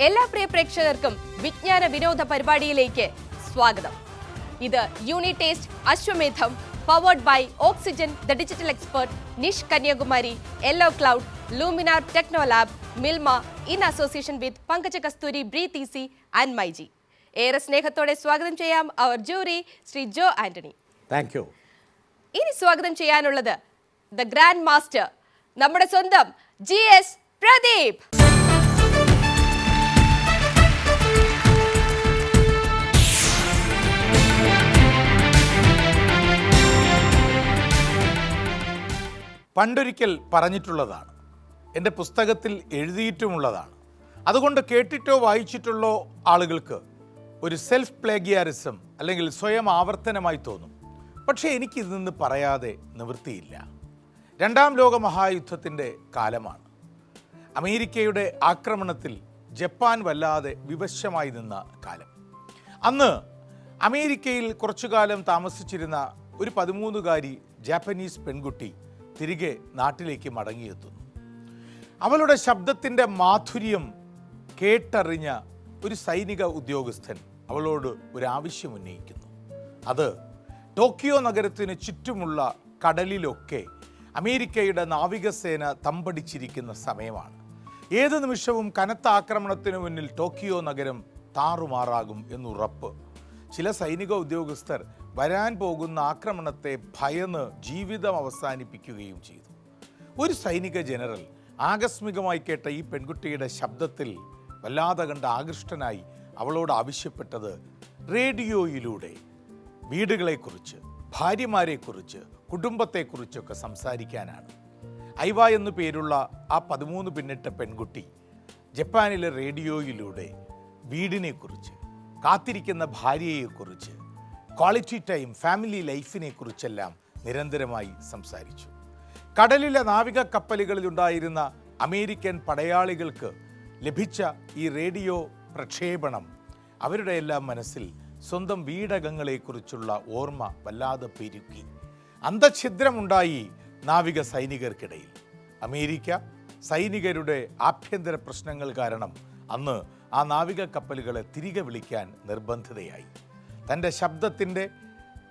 എല്ലാ പ്രിയ പ്രേക്ഷകർക്കും വിജ്ഞാന വിനോദ പരിപാടിയിലേക്ക് സ്വാഗതം. ഇത് Unitaste Ashwamedham powered by Oxygen the digital expert, Nish Kanyakumari, Yellow Cloud, Luminar Technolab, Milma in association with Pankaja Kasthuri, Breathe Easy and myG. ഏറെ സ്നേഹത്തോടെ സ്വാഗതം ചെയ്യാം അവർ jury Shri Jo Antony. Thank you. ഇനി സ്വാഗതം ചെയ്യാനുള്ളത് ദ ഗ്രാൻഡ് മാസ്റ്റർ, നമ്മുടെ സ്വന്തം GS പ്രദീപ്. പണ്ടൊരിക്കൽ പറഞ്ഞിട്ടുള്ളതാണ്, എൻ്റെ പുസ്തകത്തിൽ എഴുതിയിട്ടുമുള്ളതാണ്. അതുകൊണ്ട് കേട്ടിട്ടോ വായിച്ചിട്ടുള്ളോ ആളുകൾക്ക് ഒരു സെൽഫ് പ്ലേഗിയാരിസം അല്ലെങ്കിൽ സ്വയം ആവർത്തനമായി തോന്നും. പക്ഷേ എനിക്കിത് നിന്ന് പറയാതെ നിവൃത്തിയില്ല. രണ്ടാം ലോക മഹായുദ്ധത്തിൻ്റെ കാലമാണ്. അമേരിക്കയുടെ ആക്രമണത്തിൽ ജപ്പാൻ വല്ലാതെ വിവശമായി നിന്ന കാലം. അന്ന് അമേരിക്കയിൽ കുറച്ചു കാലം താമസിച്ചിരുന്ന ഒരു 13-കാരി ജാപ്പനീസ് പെൺകുട്ടി തിരികെ നാട്ടിലേക്ക് മടങ്ങിയെത്തുന്നു. അവളുടെ ശബ്ദത്തിൻ്റെ മാധുര്യം കേട്ടറിഞ്ഞ ഒരു സൈനിക ഉദ്യോഗസ്ഥൻ അവളോട് ഒരു ആവശ്യം ഉന്നയിക്കുന്നു. അത് ടോക്കിയോ നഗരത്തിന് ചുറ്റുമുള്ള കടലിലൊക്കെ അമേരിക്കയുടെ നാവികസേന തമ്പടിച്ചിരിക്കുന്ന സമയമാണ്. ഏത് നിമിഷവും കനത്ത ആക്രമണത്തിന് മുന്നിൽ ടോക്കിയോ നഗരം താറുമാറാകും എന്നുറപ്പ്. ചില സൈനിക ഉദ്യോഗസ്ഥർ വരാൻ പോകുന്ന ആക്രമണത്തെ ഭയന്ന് ജീവിതം അവസാനിപ്പിക്കുകയും ചെയ്തു. ഒരു സൈനിക ജനറൽ ആകസ്മികമായി കേട്ട ഈ പെൺകുട്ടിയുടെ ശബ്ദത്തിൽ വല്ലാതെ കണ്ട് ആകൃഷ്ടനായി അവളോട് ആവശ്യപ്പെട്ടത് റേഡിയോയിലൂടെ വീടുകളെക്കുറിച്ച്, ഭാര്യമാരെക്കുറിച്ച്, കുടുംബത്തെക്കുറിച്ചൊക്കെ സംസാരിക്കാനാണ്. ഐവ എന്നു പേരുള്ള ആ 13 പിന്നിട്ട പെൺകുട്ടി ജപ്പാനിലെ റേഡിയോയിലൂടെ വീടിനെക്കുറിച്ച്, കാത്തിരിക്കുന്ന ഭാര്യയെക്കുറിച്ച്, ക്വാളിറ്റി ടൈം, ഫാമിലി ലൈഫിനെ കുറിച്ചെല്ലാം നിരന്തരമായി സംസാരിച്ചു. കടലിലെ നാവിക കപ്പലുകളിലുണ്ടായിരുന്ന അമേരിക്കൻ പടയാളികൾക്ക് ലഭിച്ച ഈ റേഡിയോ പ്രക്ഷേപണം അവരുടെ എല്ലാം മനസ്സിൽ സ്വന്തം വീടകങ്ങളെക്കുറിച്ചുള്ള ഓർമ്മ വല്ലാതെ പെരുക്കി. അന്തഛിദ്രമുണ്ടായി നാവിക സൈനികർക്കിടയിൽ. അമേരിക്ക സൈനികരുടെ ആഭ്യന്തര പ്രശ്നങ്ങൾ കാരണം അന്ന് ആ നാവിക കപ്പലുകളെ തിരികെ വിളിക്കാൻ നിർബന്ധിതയായി. തൻ്റെ ശബ്ദത്തിൻ്റെ,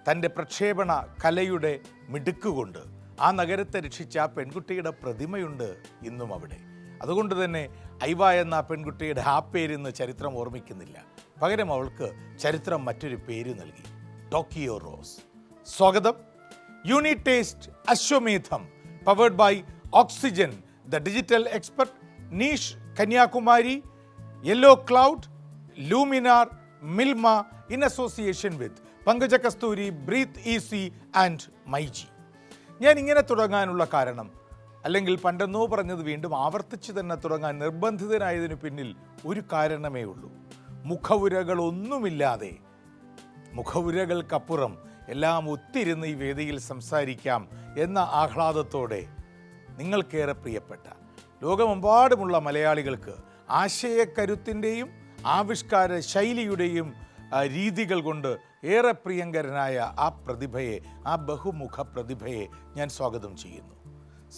തൻ്റെ പ്രക്ഷേപണ കലയുടെ മിടുക്കുകൊണ്ട് ആ നഗരത്തെ രക്ഷിച്ച ആ പെൺകുട്ടിയുടെ പ്രതിമയുണ്ട് ഇന്നും അവിടെ. അതുകൊണ്ട് തന്നെ ഐവ എന്ന ആ പെൺകുട്ടിയുടെ ആ പേരിന്ന് ചരിത്രം ഓർമ്മിക്കുന്നില്ല. പകരം അവൾക്ക് ചരിത്രം മറ്റൊരു പേര് നൽകി, ടോക്കിയോ റോസ്. സ്വാഗതം. Unitaste Ashwamedham powered by Oxygen the digital expert, Nish Kanyakumari, Yellow Cloud, Luminar, Milma in association with Pankaja Kasthuri, Breathe Easy and myG. ഞാൻ ഇങ്ങനെ തുടങ്ങാനുള്ള കാരണം, അല്ലെങ്കിൽ പണ്ടെന്നോ പറഞ്ഞത് വീണ്ടും ആവർത്തിച്ച് തന്നെ തുടങ്ങാൻ നിർബന്ധിതനായതിനു പിന്നിൽ ഒരു കാരണമേ ഉള്ളൂ. മുഖവുരകളൊന്നുമില്ലാതെ, മുഖവുരകൾക്കപ്പുറം എല്ലാം ഒത്തിരുന്ന് ഈ വേദിയിൽ സംസാരിക്കാം എന്ന ആഹ്ലാദത്തോടെ നിങ്ങൾക്കേറെ പ്രിയപ്പെട്ട ലോകമെമ്പാടുമുള്ള മലയാളികൾക്ക് ആശയക്കരുത്തിൻ്റെയും ആവിഷ്കാര ശൈലിയുടെയും രീതികൾ കൊണ്ട് ഏറെ പ്രിയങ്കരനായ ആ പ്രതിഭയെ, ആ ബഹുമുഖ പ്രതിഭയെ ഞാൻ സ്വാഗതം ചെയ്യുന്നു.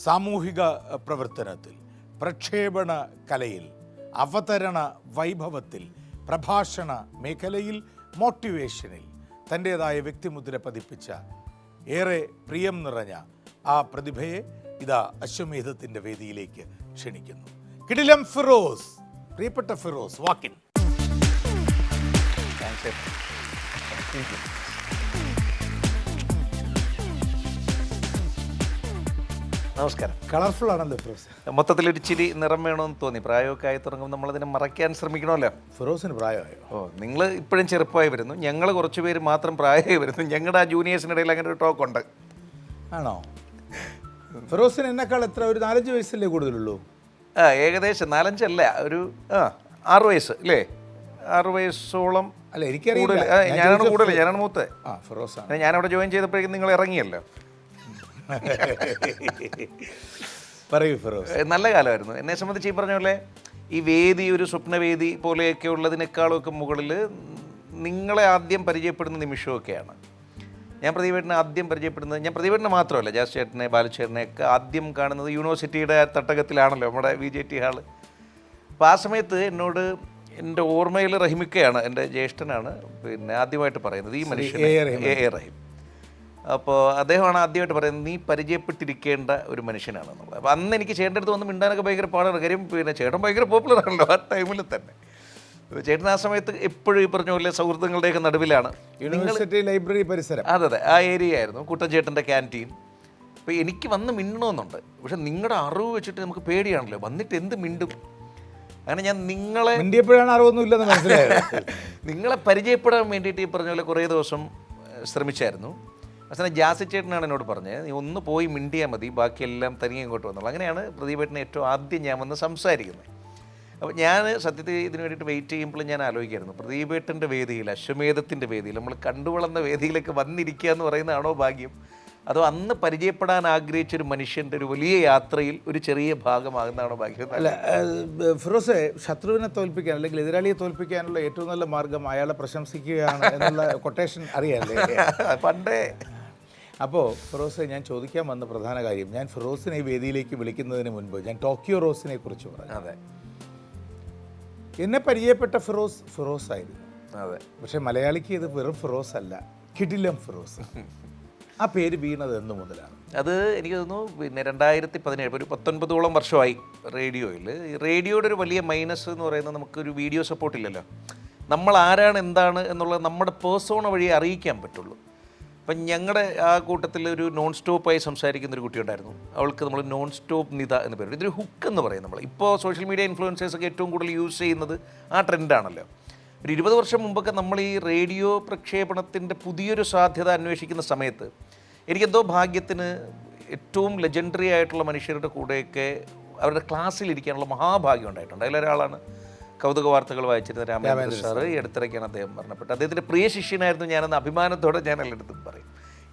സാമൂഹിക പ്രവർത്തനത്തിൽ, പ്രക്ഷേപണ കലയിൽ, അവതരണ വൈഭവത്തിൽ, പ്രഭാഷണ മേഖലയിൽ, മോട്ടിവേഷനിൽ തൻ്റേതായ വ്യക്തിമുദ്ര പതിപ്പിച്ച ഏറെ പ്രിയം നിറഞ്ഞ ആ പ്രതിഭയെ ഇതാ അശ്വമേധത്തിൻ്റെ വേദിയിലേക്ക് ക്ഷണിക്കുന്നു. കിടിലം ഫിറോസ്. പ്രിയപ്പെട്ട ഫിറോസ്, വാക്കിൻ. നമസ്കാരം. കളർഫുൾ ആണല്ലോ ഫിറോസ്. മൊത്തത്തിലൊരു ചിരി നിറം വേണമെന്ന് തോന്നി. പ്രായമൊക്കെ ആയി തുടങ്ങുമ്പോൾ നമ്മളതിനെ മറയ്ക്കാൻ ശ്രമിക്കണമല്ലോ. ഫിറോസിന് പ്രായമായോ? നിങ്ങൾ ഇപ്പോഴും ചെറുപ്പമായി വരുന്നു, ഞങ്ങൾ കുറച്ച് പേര് മാത്രം പ്രായമായി വരുന്നു. ഞങ്ങളുടെ ആ ജൂനിയേഴ്സിനിടയിൽ അങ്ങനെ ഒരു ടോക്കുണ്ട്. ആണോ? ഫിറോസിന് എന്നെക്കാൾ എത്ര, ഒരു 4-5 വയസ്സല്ലേ കൂടുതലുള്ളൂ? ഏകദേശം 4-5 അല്ല, ഒരു 6 വയസ്സ് അല്ലേ? 6 വയസ്സോളം. അല്ല, എനിക്കറിയില്ല. ഞാനാണ് കൂടുതൽ, ഞാനാണ് മൂത്ത്. ഫിറോസ്, ഞാനവിടെ ജോയിൻ ചെയ്തപ്പോഴേക്കും നിങ്ങൾ ഇറങ്ങിയല്ലോ. പറയൂ ഫിറോസ്. നല്ല കാലമായിരുന്നു എന്നെ സംബന്ധിച്ച്. ഈ പറഞ്ഞ പോലെ ഈ വേദി ഒരു സ്വപ്നവേദി പോലെയൊക്കെ ഉള്ളതിനേക്കാളൊക്കെ മുകളിൽ നിങ്ങളെ ആദ്യം പരിചയപ്പെടുന്ന നിമിഷമൊക്കെയാണ്. ഞാൻ പ്രദീപേട്ടനെ ആദ്യം പരിചയപ്പെടുന്നത്, ഞാൻ പ്രദീപേട്ടനെ മാത്രമല്ല, ജാസ് ചേട്ടനെ, ബാലുചേട്ടനെ ഒക്കെ ആദ്യം കാണുന്നത് യൂണിവേഴ്സിറ്റിയുടെ തട്ടകത്തിലാണല്ലോ, നമ്മുടെ VJT ഹാള്. അപ്പോൾ ആ സമയത്ത് എന്നോട് എൻ്റെ ഓർമ്മയിൽ റഹിമിക്കയാണ്, എൻ്റെ ജ്യേഷ്ഠനാണ്, പിന്നെ ആദ്യമായിട്ട് പറയുന്നത് ഈ മനുഷ്യൻ A. റഹീം. അപ്പോൾ അദ്ദേഹമാണ് ആദ്യമായിട്ട് പറയുന്നത് നീ പരിചയപ്പെട്ടിരിക്കേണ്ട ഒരു മനുഷ്യനാണെന്നുള്ളത്. അപ്പോൾ അന്ന് എനിക്ക് ചേട്ടൻ്റെ അടുത്ത് വന്ന് മിണ്ടാനൊക്കെ ഭയങ്കര പാടാണ്. കാര്യം പിന്നെ ചേട്ടൻ ഭയങ്കര പോപ്പുലർ ആണല്ലോ ആ ടൈമിൽ തന്നെ. ചേട്ടൻ ആ സമയത്ത് എപ്പോഴും ഈ പറഞ്ഞ പോലെ സൗഹൃദങ്ങളുടെയൊക്കെ നടുവിലാണ്. യൂണിവേഴ്സിറ്റി ലൈബ്രറി പരിസരം, അതെ ആ ഏരിയ ആയിരുന്നു, കുട്ടൻചേട്ടൻ്റെ ക്യാൻറ്റീൻ. അപ്പോൾ എനിക്ക് വന്ന് മിണ്ടണമെന്നുണ്ട്, പക്ഷെ നിങ്ങളുടെ അറിവ് വെച്ചിട്ട് നമുക്ക് പേടിയാണല്ലോ, വന്നിട്ട് എന്ത് മിണ്ടും. അങ്ങനെ ഞാൻ നിങ്ങളെ മിണ്ടിയപ്പോഴാണ് അറിവൊന്നും ഇല്ലെന്ന് മനസ്സിലായത്. നിങ്ങളെ പരിചയപ്പെടാൻ വേണ്ടിയിട്ട് ഈ പറഞ്ഞ പോലെ കുറേ ദിവസം ശ്രമിച്ചായിരുന്നു. അവസാനം ജാസി ചേട്ടനാണ് എന്നോട് പറഞ്ഞത് നീ ഒന്ന് പോയി മിണ്ടിയാൽ മതി, ബാക്കിയെല്ലാം തനിയെ ഇങ്ങോട്ട് വന്നുള്ളൂ. അങ്ങനെയാണ് പ്രദീപേട്ടനെ ഏറ്റവും ആദ്യം ഞാൻ വന്ന് സംസാരിക്കുന്നത്. അപ്പോൾ ഞാൻ സത്യത്തിൽ ഇതിന് വേണ്ടിയിട്ട് വെയിറ്റ് ചെയ്യുമ്പോൾ ഞാൻ ആലോചിക്കായിരുന്നു, പ്രദീപേട്ടൻ്റെ വേദിയിൽ, അശ്വമേധത്തിൻ്റെ വേദിയിൽ, നമ്മൾ കണ്ടുവളർന്ന വേദിയിലേക്ക് വന്നിരിക്കുക എന്ന് പറയുന്നതാണോ ഭാഗ്യം, അതോ അന്ന് പരിചയപ്പെടാൻ ആഗ്രഹിച്ചൊരു മനുഷ്യൻ്റെ ഒരു വലിയ യാത്രയിൽ ഒരു ചെറിയ ഭാഗമാകുന്നതാണോ ഭാഗ്യം? അല്ല ഫിറോസെ, ശത്രുവിനെ തോൽപ്പിക്കാൻ അല്ലെങ്കിൽ എതിരാളിയെ തോൽപ്പിക്കാനുള്ള ഏറ്റവും നല്ല മാർഗം അയാളെ പ്രശംസിക്കുകയാണ് എന്നുള്ള കൊട്ടേഷൻ അറിയാമല്ലേ പണ്ടേ. അപ്പോൾ ഫിറോസെ, ഞാൻ ചോദിക്കാൻ വന്ന പ്രധാന കാര്യം, ഞാൻ ഫിറോസിനെ ഈ വേദിയിലേക്ക് വിളിക്കുന്നതിന് മുൻപ് ഞാൻ ടോക്കിയോ റോസിനെ കുറിച്ച് പറഞ്ഞു. അതെ, എന്നെ പരിചയപ്പെട്ട ഫിറോസ് ആയിരുന്നു. അതെ, പക്ഷെ മലയാളിക്ക് ഇത് വെറും ഫിറോസ് അല്ല, കിടിലം ഫിറോസ്. ആ പേര് വീണത് എന്ന് മുതലാണ്? അത് എനിക്ക് തോന്നുന്നു പിന്നെ 2017, ഒരു 19ഓളം വർഷമായി റേഡിയോയിൽ. റേഡിയോയുടെ ഒരു വലിയ മൈനസ് എന്ന് പറയുന്നത് നമുക്കൊരു വീഡിയോ സപ്പോർട്ട് ഇല്ലല്ലോ. നമ്മൾ ആരാണ് എന്താണ് എന്നുള്ളത് നമ്മുടെ പേഴ്സോണ വഴി അറിയിക്കാൻ പറ്റുള്ളൂ. അപ്പം ഞങ്ങളുടെ ആ കൂട്ടത്തിൽ ഒരു നോൺ സ്റ്റോപ്പായി സംസാരിക്കുന്ന ഒരു കുട്ടിയുണ്ടായിരുന്നു. അവൾക്ക് നമ്മൾ നോൺ സ്റ്റോപ്പ് നിത എന്ന് പേര്. ഇതൊരു ഹുക്ക് എന്ന് പറയും. നമ്മൾ ഇപ്പോൾ സോഷ്യൽ മീഡിയ ഇൻഫ്ലുവൻസേഴ്സൊക്കെ ഏറ്റവും കൂടുതൽ യൂസ് ചെയ്യുന്നത് ആ ട്രെൻഡാണല്ലോ. ഒരു 20 വർഷം മുമ്പൊക്കെ നമ്മൾ ഈ റേഡിയോ പ്രക്ഷേപണത്തിൻ്റെ പുതിയൊരു സാധ്യത അന്വേഷിക്കുന്ന സമയത്ത് എനിക്കെന്തോ ഭാഗ്യത്തിന് ഏറ്റവും ലെജൻഡറി ആയിട്ടുള്ള മനുഷ്യരുടെ കൂടെയൊക്കെ അവരുടെ ക്ലാസ്സിലിരിക്കാനുള്ള മഹാഭാഗ്യം ഉണ്ടായിട്ടുണ്ട്. അതിലൊരാളാണ് കൗതുക വാർത്തകൾ വായിച്ചിരുന്ന രാമേന്ദ്ര സാറ്. ഈ അടുത്തിടയ്ക്കാണ് അദ്ദേഹം മരണപ്പെട്ടത്. അദ്ദേഹത്തിൻ്റെ പ്രിയ ശിഷ്യനായിരുന്നു ഞാനെന്ന് അഭിമാനത്തോടെ ഞാൻ എല്ലായിടത്തും പറയും.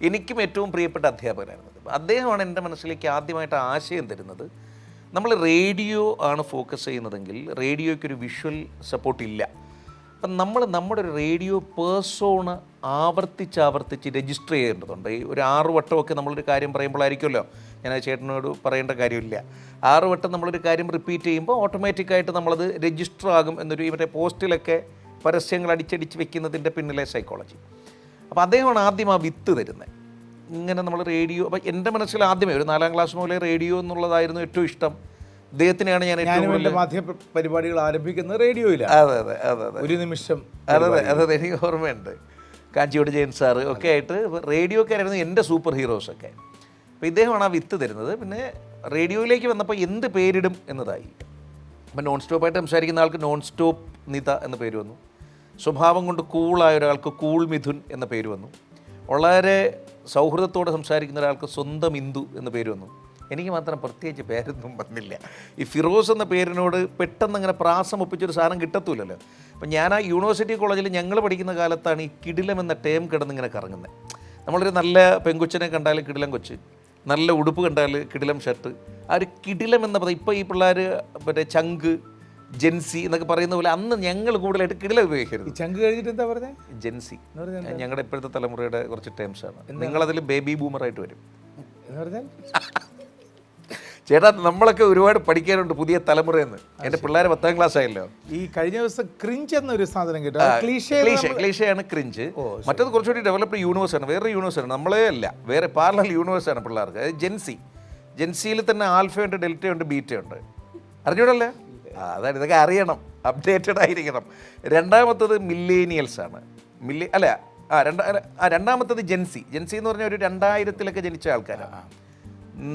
എനിക്കും ഏറ്റവും പ്രിയപ്പെട്ട അധ്യാപകനായിരുന്നു അദ്ദേഹമാണ്. എൻ്റെ മനസ്സിലേക്ക് ആദ്യമായിട്ട് ആശയം തരുന്നത്, നമ്മൾ റേഡിയോ ആണ് ഫോക്കസ് ചെയ്യുന്നതെങ്കിൽ റേഡിയോയ്ക്കൊരു വിഷ്വൽ സപ്പോർട്ടില്ല. അപ്പം നമ്മൾ നമ്മുടെ ഒരു റേഡിയോ പേഴ്സോണ ആവർത്തിച്ച് രജിസ്റ്റർ ചെയ്യേണ്ടതുണ്ട്. ഈ ഒരു 6 വട്ടമൊക്കെ നമ്മളൊരു കാര്യം പറയുമ്പോഴായിരിക്കുമല്ലോ, ഞാൻ ചേട്ടനോട് പറയേണ്ട കാര്യമില്ല, 6 വട്ടം നമ്മളൊരു കാര്യം റിപ്പീറ്റ് ചെയ്യുമ്പോൾ ഓട്ടോമാറ്റിക്കായിട്ട് നമ്മളത് രജിസ്റ്റർ ആകും എന്നൊരു ഇവരുടെ പോസ്റ്റിലൊക്കെ പരസ്യങ്ങൾ അടിച്ചടിച്ച് വെക്കുന്നതിൻ്റെ പിന്നിലെ സൈക്കോളജി. അപ്പോൾ അദ്ദേഹമാണ് ആദ്യം ആ വിത്ത് തരുന്നത്. ഇങ്ങനെ നമ്മൾ റേഡിയോ, അപ്പം എൻ്റെ മനസ്സിൽ ആദ്യമേ ഒരു 4ാം ക്ലാസ് മുതലേ റേഡിയോ എന്നുള്ളതായിരുന്നു ഏറ്റവും ഇഷ്ടം. അദ്ദേഹത്തിനെയാണ് ഞാൻ ഏറ്റവും കൂടുതൽ മാധ്യമ പരിപാടികൾ ആരംഭിക്കുന്നത് റേഡിയോയിലാണ്. അതെ അതെ അതെ അതെ, ഒരു നിമിഷം. അതെ അതെ, എനിക്ക് ഓർമ്മയുണ്ട്. കാഞ്ചിയോട് ജയൻ സാറ് ഒക്കെ ആയിട്ട് റേഡിയോക്കാരായിരുന്നു എൻ്റെ സൂപ്പർ ഹീറോസൊക്കെ. അപ്പോൾ ഇദ്ദേഹമാണ് ആ വിത്ത് തരുന്നത്. പിന്നെ റേഡിയോയിലേക്ക് വന്നപ്പോൾ എന്ത് പേരിടും എന്നതായി. അപ്പം നോൺ സ്റ്റോപ്പായിട്ട് സംസാരിക്കുന്ന ആൾക്ക് നോൺ സ്റ്റോപ്പ് നിത എന്ന പേര് വന്നു. സ്വഭാവം കൊണ്ട് കൂളായ ഒരാൾക്ക് കൂൾ മിഥുൻ എന്ന പേര് വന്നു. വളരെ സൗഹൃദത്തോടെ സംസാരിക്കുന്ന ഒരാൾക്ക് സ്വന്തം ഇന്ദു എന്ന പേര് വന്നു. എനിക്ക് മാത്രം പ്രത്യേകിച്ച് പേരൊന്നും വന്നില്ല. ഈ ഫിറോസ് എന്ന പേരിനോട് പെട്ടെന്ന് അങ്ങനെ പ്രാസം ഒപ്പിച്ചൊരു സാധനം കിട്ടത്തില്ലല്ലോ. അപ്പം ഞാൻ ആ യൂണിവേഴ്സിറ്റി കോളേജിൽ ഞങ്ങൾ പഠിക്കുന്ന കാലത്താണ് ഈ കിടിലം എന്ന ടേം കിടന്നിങ്ങനെ കറങ്ങുന്നത്. നമ്മളൊരു നല്ല പെങ്കൊച്ചിനെ കണ്ടാൽ കിടിലം കൊച്ച്, നല്ല ഉടുപ്പ് കണ്ടാൽ കിടിലം ഷർട്ട്, ആ ഒരു കിടിലം എന്ന പദം. ഇപ്പോൾ ഈ പിള്ളേർ മറ്റേ ചങ്ക്, ജെൻസി എന്നൊക്കെ പറയുന്ന പോലെ അന്ന് ഞങ്ങൾ കൂടുതലായിട്ട് കിടിലം ഉപയോഗിക്കരുത്. ചങ്ക് കഴിഞ്ഞിട്ട് എന്താ പറഞ്ഞത്? ജെൻസി ഞങ്ങളുടെ ഇപ്പോഴത്തെ തലമുറയുടെ കുറച്ച് ടേംസാണ്. നിങ്ങളതിൽ ബേബി ബൂമറായിട്ട് വരും എന്ന് പറഞ്ഞാൽ. ചേട്ടാ, നമ്മളൊക്കെ ഒരുപാട് പഠിക്കാനുണ്ട് പുതിയ തലമുറയെന്ന്. എൻ്റെ പിള്ളേർ 10ാം ക്ലാസ് ആയല്ലോ. ഈ കഴിഞ്ഞ ദിവസം ക്രിഞ്ച് എന്നൊരു സാധനം കേട്ടോ. ക്ലീഷയാണ് ക്രിഞ്ച്. മറ്റത് കുറച്ചുകൂടി ഡെവലപ്ഡ് യൂണിവേഴ്സാണ്, വേറെ യൂണിവേഴ്സാണ്, നമ്മളേ അല്ല, വേറെ പാരലൽ യൂണിവേഴ്സാണ് പിള്ളേർക്ക്. അത് ജെൻസിയിൽ തന്നെ ആൽഫയുണ്ട്, ഡെൽറ്റയുണ്ട്, ബീറ്റയുണ്ട്. അറിഞ്ഞൂടല്ലേ? അതാണ്, ഇതൊക്കെ അറിയണം, അപ്ഡേറ്റഡ് ആയിരിക്കണം. രണ്ടാമത്തത് മില്ലേനിയൽസാണ്. രണ്ടാമത്തത് ജെൻസി എന്ന് പറഞ്ഞാൽ ഒരു 2000-ലൊക്കെ ജനിച്ച ആൾക്കാരാണ്.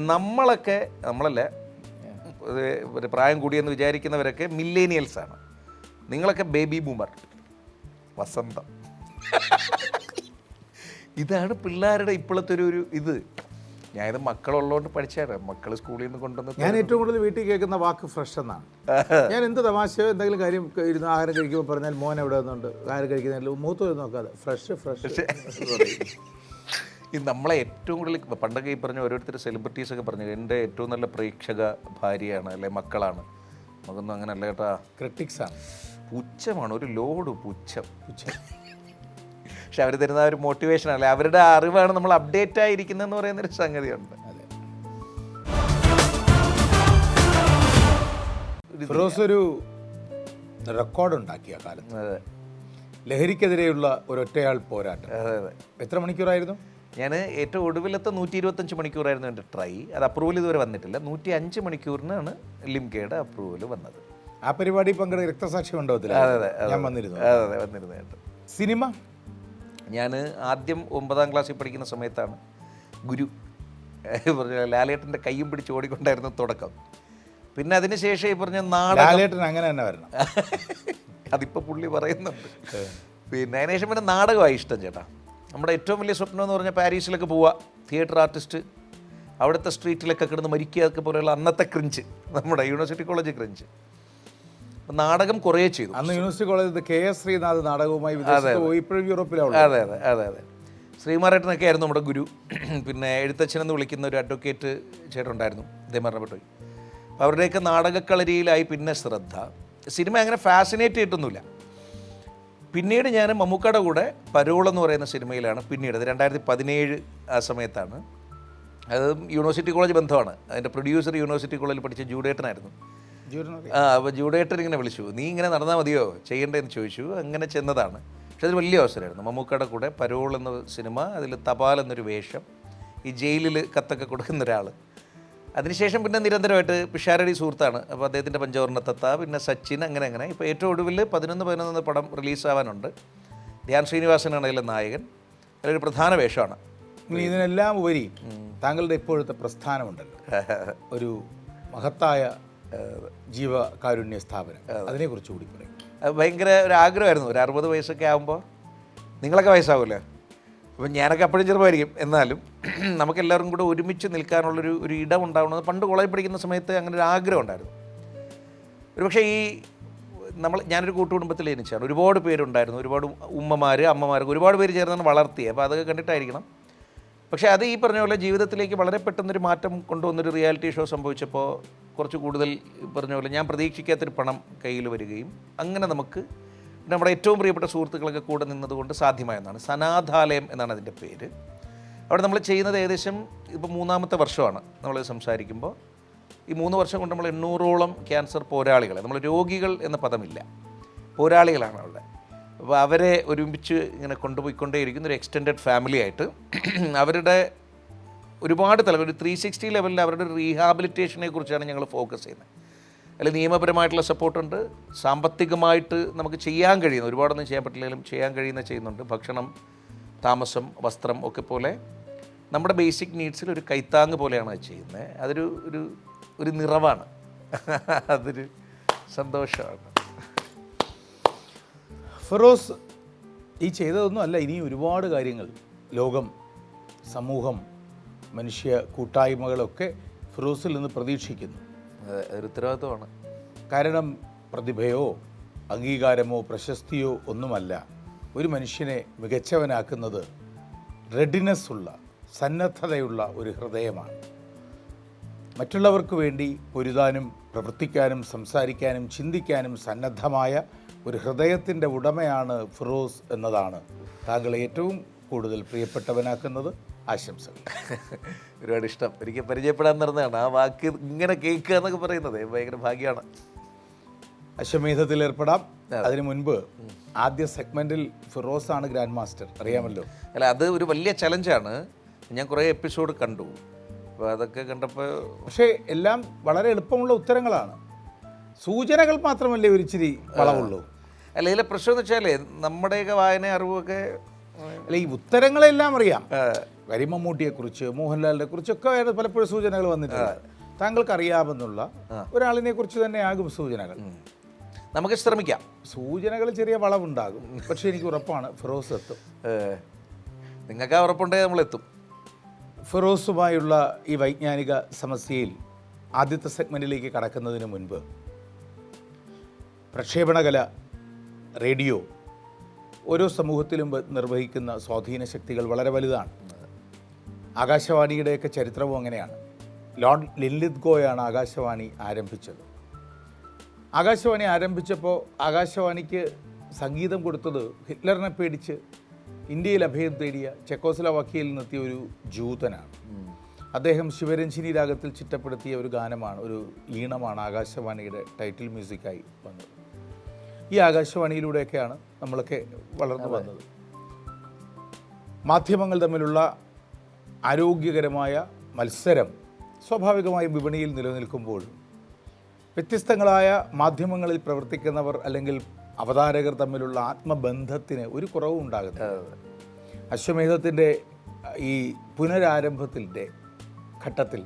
നമ്മളല്ല, പ്രായം കൂടിയെന്ന് വിചാരിക്കുന്നവരൊക്കെ മില്ലേനിയൽസാണ്. നിങ്ങളൊക്കെ ബേബി ബൂമർ, വസന്തം. ഇതാണ് പിള്ളേരുടെ ഇപ്പോഴത്തെ ഒരു ഇത്. ഞാനിത് മക്കളുള്ളതുകൊണ്ട് പഠിച്ചാണ്. മക്കൾ സ്കൂളിൽ നിന്ന് കൊണ്ടുവന്ന് ഞാൻ ഏറ്റവും കൂടുതൽ വീട്ടിൽ കേൾക്കുന്ന വാക്ക് ഫ്രഷ് എന്നാണ്. ഞാൻ എന്ത് തമാശയോ എന്തെങ്കിലും കാര്യം ഇരുന്ന് ആഹാരം കഴിക്കുമ്പോൾ പറഞ്ഞാൽ മോൻ എവിടെ വന്നുണ്ട് ആഹാരം കഴിക്കുന്നതിൽ മൂത്ത് നോക്കാതെ ഫ്രഷ്. ഈ നമ്മളെ ഏറ്റവും കൂടുതൽ പണ്ടൊക്കെ ഈ പറഞ്ഞ ഓരോരുത്തർ സെലിബ്രിറ്റീസൊക്കെ പറഞ്ഞു എൻ്റെ ഏറ്റവും നല്ല പ്രേക്ഷക ഭാര്യയാണ് അല്ലെ മക്കളാണ്. നമുക്കൊന്നും അങ്ങനെയല്ല കേട്ടാ, ക്രിട്ടിക്സാണ്. പുച്ഛമാണ്, ഒരു ലോഡ് പുച്ഛം. പക്ഷെ അവർ തരുന്ന ഒരു മോട്ടിവേഷൻ അല്ലേ, അവരുടെ അറിവാണ് നമ്മൾ അപ്ഡേറ്റ് ആയിരിക്കുന്നതെന്ന് പറയുന്നൊരു സംഗതിയുണ്ട്. ഫിറോസ് ഒരു റെക്കോർഡ് ഉണ്ടാക്കിയ കാലത്ത്. അതെ, ലഹരിക്കെതിരെയുള്ള ഒരൊറ്റയാൾ പോരാട്ടം. അതെ അതെ. എത്ര മണിക്കൂറായിരുന്നു? ഞാൻ ഏറ്റവും ഒടുവിലത്തെ 125 മണിക്കൂറായിരുന്നു എൻ്റെ ട്രൈ. അത് അപ്രൂവൽ ഇതുവരെ വന്നിട്ടില്ല. 105 മണിക്കൂറിനാണ് ലിംകയുടെ അപ്രൂവൽ വന്നത്. ആ പരിപാടി പങ്കെടുത്ത രക്തസാക്ഷി മണ്ഡപത്തിൽ ഞാൻ വന്നിരുന്നു. അതെ അതെ, വന്നിരുന്നു കേട്ടോ. സിനിമ ഞാൻ ആദ്യം 9ാം ക്ലാസ്സിൽ പഠിക്കുന്ന സമയത്താണ് ഗുരു പറഞ്ഞ ലാലേട്ടൻ്റെ കയ്യും പിടിച്ച് ഓടിക്കൊണ്ടായിരുന്നു തുടക്കം. പിന്നെ അതിനുശേഷം ഈ പറഞ്ഞ ലാലേട്ടൻ അങ്ങനെ തന്നെ വരണം. അതിപ്പോൾ പുള്ളി പറയുന്നുണ്ട്. പിന്നെ അതിനുശേഷം പിന്നെ നാടകമായി ഇഷ്ടം ചേട്ടാ. നമ്മുടെ ഏറ്റവും വലിയ സ്വപ്നം എന്ന് പറഞ്ഞാൽ പാരീസിലൊക്കെ പോവുക, തിയേറ്റർ ആർട്ടിസ്റ്റ്, അവിടുത്തെ സ്ട്രീറ്റിലൊക്കെ കിടന്ന് മരിക്കുകയൊക്കെ പോലെയുള്ള അന്നത്തെ ക്രിഞ്ച്, നമ്മുടെ യൂണിവേഴ്സിറ്റി കോളേജ് ക്രിഞ്ച്. നാടകം കുറേ ചെയ്തു. അന്ന് യൂണിവേഴ്സിറ്റി കോളേജിൽ KS ശ്രീനാഥ് നാടകവുമായി ഇപ്പോഴും യൂറോപ്പിലാണ്. അതെ അതെ അതെ അതെ. ശ്രീമാരേട്ടനൊക്കെ ആയിരുന്നു നമ്മുടെ ഗുരു. പിന്നെ എഴുത്തച്ഛനെന്ന് വിളിക്കുന്ന ഒരു അഡ്വക്കേറ്റ് ചേട്ടനുണ്ടായിരുന്നു, അദ്ദേഹം മരണപ്പെട്ടുപോയി. അപ്പോൾ അവരുടെയൊക്കെ നാടകക്കളരിയിലായി പിന്നെ ശ്രദ്ധ. സിനിമ അങ്ങനെ ഫാസിനേറ്റ് ചെയ്തിട്ടൊന്നുമില്ല. പിന്നീട് ഞാൻ മമ്മൂക്കയുടെ കൂടെ പരോൾ എന്ന് പറയുന്ന സിനിമയിലാണ് പിന്നീട്, അത് 2017 ആ സമയത്താണ്. അത് യൂണിവേഴ്സിറ്റി കോളേജ് ബന്ധമാണ്. അതിൻ്റെ പ്രൊഡ്യൂസർ യൂണിവേഴ്സിറ്റി കോളേജിൽ പഠിച്ച ജൂഡേട്ടനായിരുന്നു. അപ്പോൾ ജൂഡേട്ടൻ ഇങ്ങനെ വിളിച്ചു, നീ ഇങ്ങനെ നടന്നാൽ മതിയോ, ചെയ്യേണ്ടതെന്ന് ചോദിച്ചു. അങ്ങനെ ചെന്നതാണ്. പക്ഷെ അതൊരു വലിയ അവസരമായിരുന്നു. മമ്മൂക്കയുടെ കൂടെ പരോൾ എന്ന സിനിമ, അതിൽ തപാൽ എന്നൊരു വേഷം, ഈ ജയിലിൽ കത്തൊക്കെ കൊടുക്കുന്ന ഒരാൾ. അതിനുശേഷം പിന്നെ നിരന്തരമായിട്ട് പിഷാരടി സുഹൃത്താണ്. അപ്പോൾ അദ്ദേഹത്തിൻ്റെ പഞ്ചവർണ്ണത്തത്ത, പിന്നെ സച്ചിൻ, അങ്ങനെ അങ്ങനെ. ഇപ്പോൾ ഏറ്റവും ഒടുവിൽ 11 പടം റിലീസാവാനുണ്ട്. ധ്യാൻ ശ്രീനിവാസനാണ് അതിലെ നായകൻ. അതിലൊരു പ്രധാന വേഷമാണ്. ഇതിനെല്ലാം ഉപരി താങ്കളുടെ ഇപ്പോഴത്തെ പ്രസ്ഥാനമുണ്ടല്ലോ, ഒരു മഹത്തായ ജീവകാരുണ്യ സ്ഥാപനം, അതിനെക്കുറിച്ച് കൂടി പറയും. അത് ഭയങ്കര ഒരു ആഗ്രഹമായിരുന്നു. ഒരു 60 വയസ്സൊക്കെ ആകുമ്പോൾ, നിങ്ങളൊക്കെ വയസ്സാവില്ലേ, അപ്പം ഞാനൊക്കെ അപ്പോഴും ചെറുപ്പമായിരിക്കും, എന്നാലും നമുക്കെല്ലാവരും കൂടെ ഒരുമിച്ച് നിൽക്കാനുള്ളൊരു ഇടം ഉണ്ടാവണമെന്ന് പണ്ട് കോളേജിൽ പഠിക്കുന്ന സമയത്ത് അങ്ങനെ ഒരു ആഗ്രഹം ഉണ്ടായിരുന്നു. ഒരുപക്ഷെ ഞാനൊരു കൂട്ടുകുടുംബത്തിൽ ജനിച്ചാണ്. ഒരുപാട് പേരുണ്ടായിരുന്നു, ഒരുപാട് ഉമ്മമാർ, അമ്മമാർ, ഒരുപാട് പേര് ചേർന്നാണ് വളർത്തിയത്. അപ്പോൾ അതൊക്കെ കണ്ടിട്ടായിരിക്കണം. പക്ഷേ അത് ഈ പറഞ്ഞ പോലെ ജീവിതത്തിലേക്ക് വളരെ പെട്ടെന്നൊരു മാറ്റം കൊണ്ടുവന്നൊരു റിയാലിറ്റി ഷോ സംഭവിച്ചപ്പോൾ കുറച്ച് കൂടുതൽ പറഞ്ഞ പോലെ ഞാൻ പ്രതീക്ഷിക്കാത്തൊരു പണം കയ്യിൽ വരികയും അങ്ങനെ നമുക്ക് നമ്മുടെ ഏറ്റവും പ്രിയപ്പെട്ട സുഹൃത്തുക്കളൊക്കെ കൂടെ നിന്നതുകൊണ്ട് സാധ്യമായെന്നാണ്. സനാഥാലയം എന്നാണ് അതിൻ്റെ പേര്. അവിടെ നമ്മൾ ചെയ്യുന്നത് ഏകദേശം ഇപ്പോൾ 3ാമത്തെ വർഷമാണ് നമ്മൾ സംസാരിക്കുമ്പോൾ. ഈ 3 വർഷം കൊണ്ട് നമ്മൾ 800ഓളം ക്യാൻസർ പോരാളികളെ, നമ്മൾ രോഗികൾ എന്ന പദമില്ല, പോരാളികളാണ് അവിടെ. അപ്പോൾ അവരെ ഒരുമിച്ച് ഇങ്ങനെ കൊണ്ടുപോയിക്കൊണ്ടേയിരിക്കുന്ന ഒരു എക്സ്റ്റെൻഡഡ് ഫാമിലി ആയിട്ട് അവരുടെ ഒരുപാട് തലം, ഒരു 360 ലെവലിൽ അവരുടെ റീഹാബിലിറ്റേഷനെ കുറിച്ചാണ് ഞങ്ങൾ ഫോക്കസ് ചെയ്യുന്നത്. അതിൽ നിയമപരമായിട്ടുള്ള സപ്പോർട്ടുണ്ട്, സാമ്പത്തികമായിട്ട് നമുക്ക് ചെയ്യാൻ കഴിയുന്ന, ഒരുപാടൊന്നും ചെയ്യാൻ പറ്റില്ലെങ്കിലും ചെയ്യാൻ ചെയ്യുന്നുണ്ട്. ഭക്ഷണം, താമസം, വസ്ത്രം ഒക്കെ പോലെ നമ്മുടെ ബേസിക് നീഡ്സിൽ ഒരു കൈത്താങ് പോലെയാണ് അത് ചെയ്യുന്നത്. അതൊരു ഒരു നിറവാണ്, അതൊരു സന്തോഷമാണ്. ഫിറോസ് ഈ ചെയ്തതൊന്നും അല്ല, ഇനിയും ഒരുപാട് കാര്യങ്ങൾ ലോകം, സമൂഹം, മനുഷ്യ കൂട്ടായ്മകളൊക്കെ ഫിറോസിൽ നിന്ന് പ്രതീക്ഷിക്കുന്നു. ഒരു ഉത്തരവാദിത്വമാണ്. കാരണം പ്രതിഭയോ അംഗീകാരമോ പ്രശസ്തിയോ ഒന്നുമല്ല ഒരു മനുഷ്യനെ മികച്ചവനാക്കുന്നത്. റെഡിനെസ് ഉള്ള, സന്നദ്ധതയുള്ള ഒരു ഹൃദയമാണ്. മറ്റുള്ളവർക്ക് വേണ്ടി പൊരുതാനും പ്രവർത്തിക്കാനും സംസാരിക്കാനും ചിന്തിക്കാനും സന്നദ്ധമായ ഒരു ഹൃദയത്തിൻ്റെ ഉടമയാണ് ഫിറോസ് എന്നതാണ് താങ്കളെ ഏറ്റവും കൂടുതൽ പ്രിയപ്പെട്ടവനാക്കുന്നത്. ആശംസകൾ. ഒരുപാട് ഇഷ്ടം. ഒരിക്കൽ പരിചയപ്പെടാൻ നടന്നതാണ്. ആ വാക്ക് ഇങ്ങനെ കേൾക്കുക എന്നൊക്കെ പറയുന്നത് ഭയങ്കര ഭാഗ്യമാണ്. അശ്വമേധത്തിൽ ഏർപ്പെടാം. അതിനു മുൻപ് ആദ്യ സെഗ്മെന്റിൽ ഫിറോസ് ആണ് ഗ്രാൻഡ് മാസ്റ്റർ, അറിയാമല്ലോ. അല്ല, അത് ഒരു വലിയ ചലഞ്ചാണ്. ഞാൻ കുറേ എപ്പിസോഡ് കണ്ടു. അപ്പോൾ അതൊക്കെ കണ്ടപ്പോൾ പക്ഷേ എല്ലാം വളരെ എളുപ്പമുള്ള ഉത്തരങ്ങളാണ്. സൂചനകൾ മാത്രമല്ലേ ഒരിച്ചിരി വളവുള്ളൂ. അല്ല, ഇതിലെ പ്രശ്നം എന്ന് വെച്ചാൽ നമ്മുടെയൊക്കെ വായന അറിവൊക്കെ അല്ല, ഈ ഉത്തരങ്ങളെല്ലാം അറിയാം. കാര്യം മമ്മൂട്ടിയെക്കുറിച്ച്, മോഹൻലാലിനെ കുറിച്ചൊക്കെ പലപ്പോഴും സൂചനകൾ വന്നിട്ടുണ്ട്. താങ്കൾക്ക് അറിയാമെന്നുള്ള ഒരാളിനെ കുറിച്ച് തന്നെ ആകും സൂചനകൾ. നമുക്ക് ശ്രമിക്കാം. സൂചനകൾ ചെറിയ വളവുണ്ടാകും, പക്ഷെ എനിക്ക് ഉറപ്പാണ് ഫിറോസ് എത്തും. നിങ്ങൾക്ക് ആ ഉറപ്പുണ്ടെങ്കിൽ നമ്മളെത്തും. ഫിറോസുമായുള്ള ഈ വൈജ്ഞാനിക സമസ്യയിൽ ആദ്യത്തെ സെഗ്മെൻറ്റിലേക്ക് കടക്കുന്നതിന് മുൻപ്, പ്രക്ഷേപണകല, റേഡിയോ ഓരോ സമൂഹത്തിലും നിർവഹിക്കുന്ന സ്വാധീന ശക്തികൾ വളരെ വലുതാണ്. ആകാശവാണിയുടെയൊക്കെ ചരിത്രവും അങ്ങനെയാണ്. ലോർഡ് ലിൻലിത്ഗോയാണ് ആകാശവാണി ആരംഭിച്ചത്. ആകാശവാണി ആരംഭിച്ചപ്പോൾ ആകാശവാണിക്ക് സംഗീതം കൊടുത്തത് ഹിറ്റ്ലറിനെ പേടിച്ച് ഇന്ത്യയിൽ അഭയം തേടിയ ചെക്കോസ്ലോവാക്യയിൽ നിന്നെത്തിയ ഒരു ജൂതനാണ്. അദ്ദേഹം ശിവരഞ്ജിനി രാഗത്തിൽ ചിട്ടപ്പെടുത്തിയ ഒരു ഗാനമാണ്, ഒരു ഈണമാണ് ആകാശവാണിയുടെ ടൈറ്റിൽ മ്യൂസിക്കായി വന്നത്. ഈ ആകാശവാണിയിലൂടെയൊക്കെയാണ് നമ്മളൊക്കെ വളർന്നു വന്നത്. മാധ്യമങ്ങൾ തമ്മിലുള്ള ആരോഗ്യകരമായ മത്സരം സ്വാഭാവികമായും വിപണിയിൽ നിലനിൽക്കുമ്പോൾ വ്യത്യസ്തങ്ങളായ മാധ്യമങ്ങളിൽ പ്രവർത്തിക്കുന്നവർ അല്ലെങ്കിൽ അവതാരകർ തമ്മിലുള്ള ആത്മബന്ധത്തിന് ഒരു കുറവും ഉണ്ടാകുന്നില്ല. അശ്വമേധത്തിൻ്റെ ഈ പുനരാരംഭത്തിൻ്റെ ഘട്ടത്തിൽ